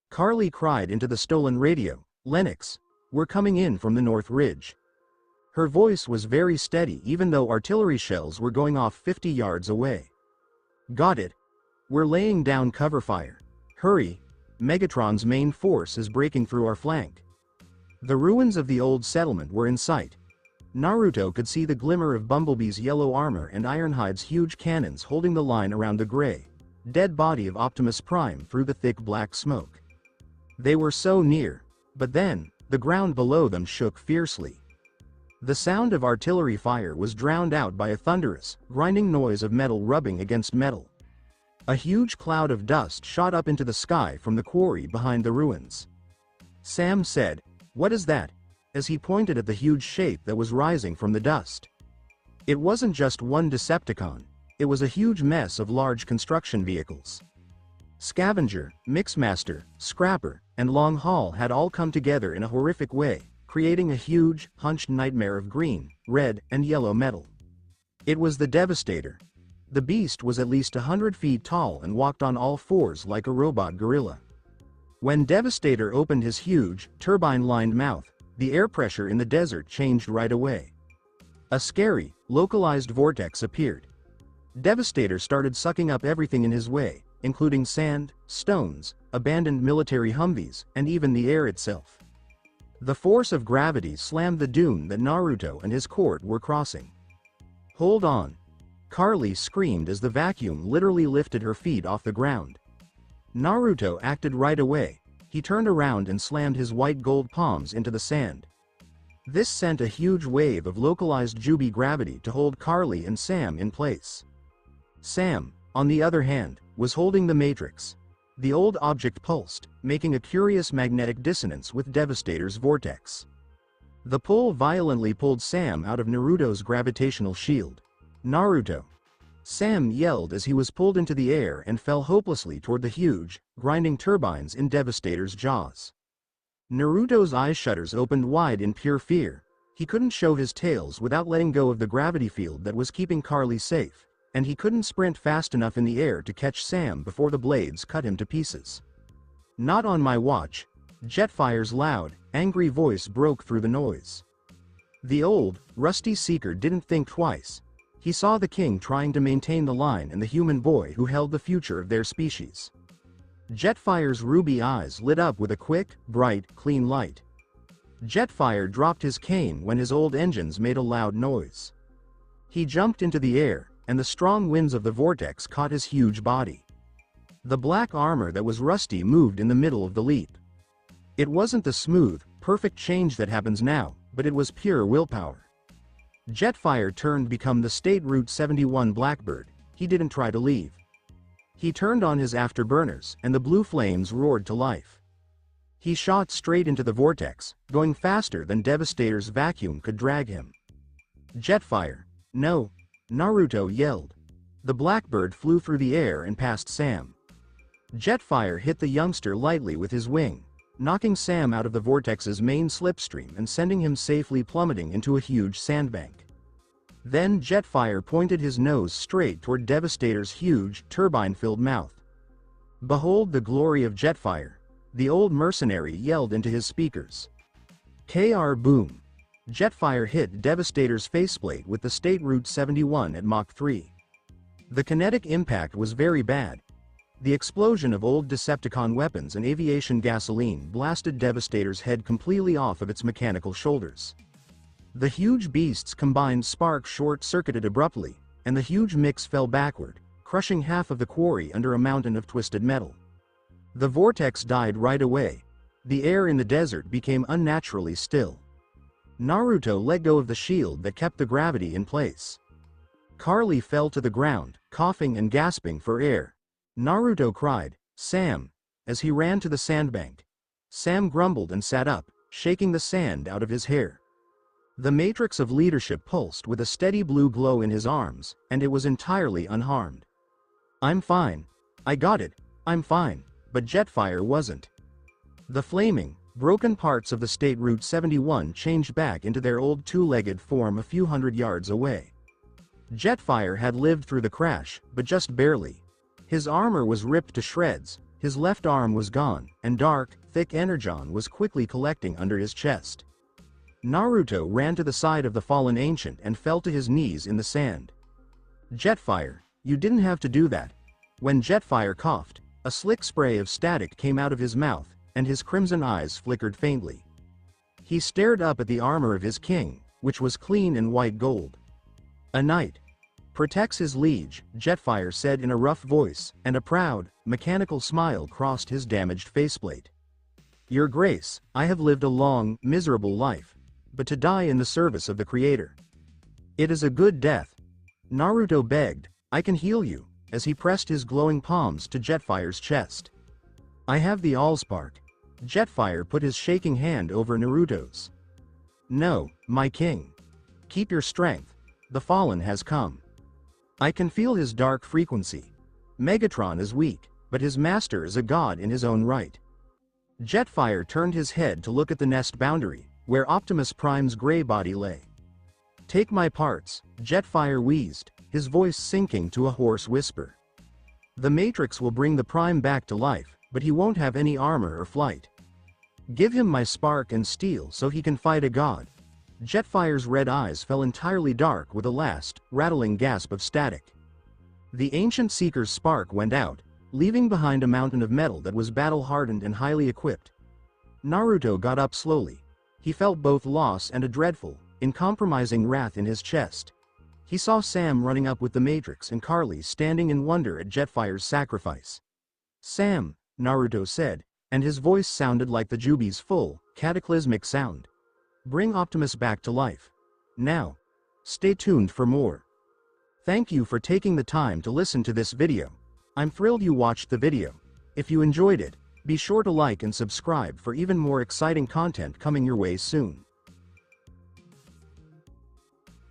Carly cried into the stolen radio, "Lennox, we're coming in from the North Ridge." Her voice was very steady even though artillery shells were going off 50 yards away. "Got it. We're laying down cover fire. Hurry, Megatron's main force is breaking through our flank." The ruins of the old settlement were in sight. Naruto could see the glimmer of Bumblebee's yellow armor and Ironhide's huge cannons holding the line around the gray, dead body of Optimus Prime through the thick black smoke. They were so near, but then, the ground below them shook fiercely. The sound of artillery fire was drowned out by a thunderous, grinding noise of metal rubbing against metal. A huge cloud of dust shot up into the sky from the quarry behind the ruins. Sam said, "What is that?" as he pointed at the huge shape that was rising from the dust. It wasn't just one Decepticon, it was a huge mess of large construction vehicles. Scavenger, Mixmaster, Scrapper, and Long Haul had all come together in a horrific way, creating a huge, hunched nightmare of green, red, and yellow metal. It was the Devastator. The beast was at least 100 feet tall and walked on all fours like a robot gorilla. When Devastator opened his huge, turbine-lined mouth, the air pressure in the desert changed right away. A scary, localized vortex appeared. Devastator started sucking up everything in his way, including sand, stones, abandoned military Humvees, and even the air itself. The force of gravity slammed the dune that Naruto and his court were crossing. "Hold on!" Carly screamed as the vacuum literally lifted her feet off the ground. Naruto acted right away. He turned around and slammed his white gold palms into the sand. This sent a huge wave of localized Jubi gravity to hold Carly and Sam in place. Sam, on the other hand, was holding the matrix. The old object pulsed, making a curious magnetic dissonance with Devastator's vortex. The pull violently pulled Sam out of Naruto's gravitational shield. "Naruto!" Sam yelled as he was pulled into the air and fell hopelessly toward the huge, grinding turbines in Devastator's jaws. Naruto's eye shutters opened wide in pure fear. He couldn't show his tails without letting go of the gravity field that was keeping Carly safe, and he couldn't sprint fast enough in the air to catch Sam before the blades cut him to pieces. "Not on my watch!" Jetfire's loud, angry voice broke through the noise. The old, rusty seeker didn't think twice. He saw the king trying to maintain the line and the human boy who held the future of their species. Jetfire's ruby eyes lit up with a quick, bright, clean light. Jetfire dropped his cane when his old engines made a loud noise. He jumped into the air, and the strong winds of the vortex caught his huge body. The black armor that was rusty moved in the middle of the leap. It wasn't the smooth, perfect change that happens now, but it was pure willpower. Jetfire turned to become the State Route 71 Blackbird. He didn't try to leave. He turned on his afterburners, and the blue flames roared to life. He shot straight into the vortex, going faster than Devastator's vacuum could drag him. "Jetfire! No!" Naruto yelled. The blackbird flew through the air and past Sam. Jetfire hit the youngster lightly with his wing, knocking Sam out of the vortex's main slipstream and sending him safely plummeting into a huge sandbank. Then Jetfire pointed his nose straight toward Devastator's huge, turbine-filled mouth. "Behold the glory of Jetfire," the old mercenary yelled into his speakers. KR boom. Jetfire hit Devastator's faceplate with the State Route 71 at Mach 3. The kinetic impact was very bad. The explosion of old Decepticon weapons and aviation gasoline blasted Devastator's head completely off of its mechanical shoulders. The huge beast's combined spark short-circuited abruptly, and the huge mix fell backward, crushing half of the quarry under a mountain of twisted metal. The vortex died right away. The air in the desert became unnaturally still. Naruto let go of the shield that kept the gravity in place. Carly fell to the ground, coughing and gasping for air. Naruto cried, "Sam!" as he ran to the sandbank. Sam grumbled and sat up, shaking the sand out of his hair. The matrix of leadership pulsed with a steady blue glow in his arms, and it was entirely unharmed. "I'm fine. I got it, I'm fine," but Jetfire wasn't. The flaming, broken parts of the State Route 71 changed back into their old two-legged form a few hundred yards away. Jetfire had lived through the crash, but just barely. His armor was ripped to shreds, his left arm was gone, and dark, thick energon was quickly collecting under his chest. Naruto ran to the side of the fallen ancient and fell to his knees in the sand. "Jetfire, you didn't have to do that." When Jetfire coughed, a slick spray of static came out of his mouth, and his crimson eyes flickered faintly. He stared up at the armor of his king, which was clean in white gold. "A knight protects his liege," Jetfire said in a rough voice, and a proud, mechanical smile crossed his damaged faceplate. "Your Grace, I have lived a long, miserable life, but to die in the service of the Creator. It is a good death." Naruto begged, "I can heal you," as he pressed his glowing palms to Jetfire's chest. "I have the Allspark." Jetfire put his shaking hand over Naruto's. "No, my king. Keep your strength. The fallen has come. I can feel his dark frequency. Megatron is weak, but his master is a god in his own right." Jetfire turned his head to look at the nest boundary, where Optimus Prime's gray body lay. "Take my parts," Jetfire wheezed, his voice sinking to a hoarse whisper. "The Matrix will bring the Prime back to life, but he won't have any armor or flight. Give him my spark and steel so he can fight a god." Jetfire's red eyes fell entirely dark with a last, rattling gasp of static. The ancient Seeker's spark went out, leaving behind a mountain of metal that was battle-hardened and highly equipped. Naruto got up slowly. He felt both loss and a dreadful, uncompromising wrath in his chest. He saw Sam running up with the Matrix and Carly standing in wonder at Jetfire's sacrifice. "Sam," Naruto said, and his voice sounded like the Jubi's full, cataclysmic sound. "Bring Optimus back to life. Now. Stay tuned for more." Thank you for taking the time to listen to this video. I'm thrilled you watched the video. If you enjoyed it, be sure to like and subscribe for even more exciting content coming your way soon.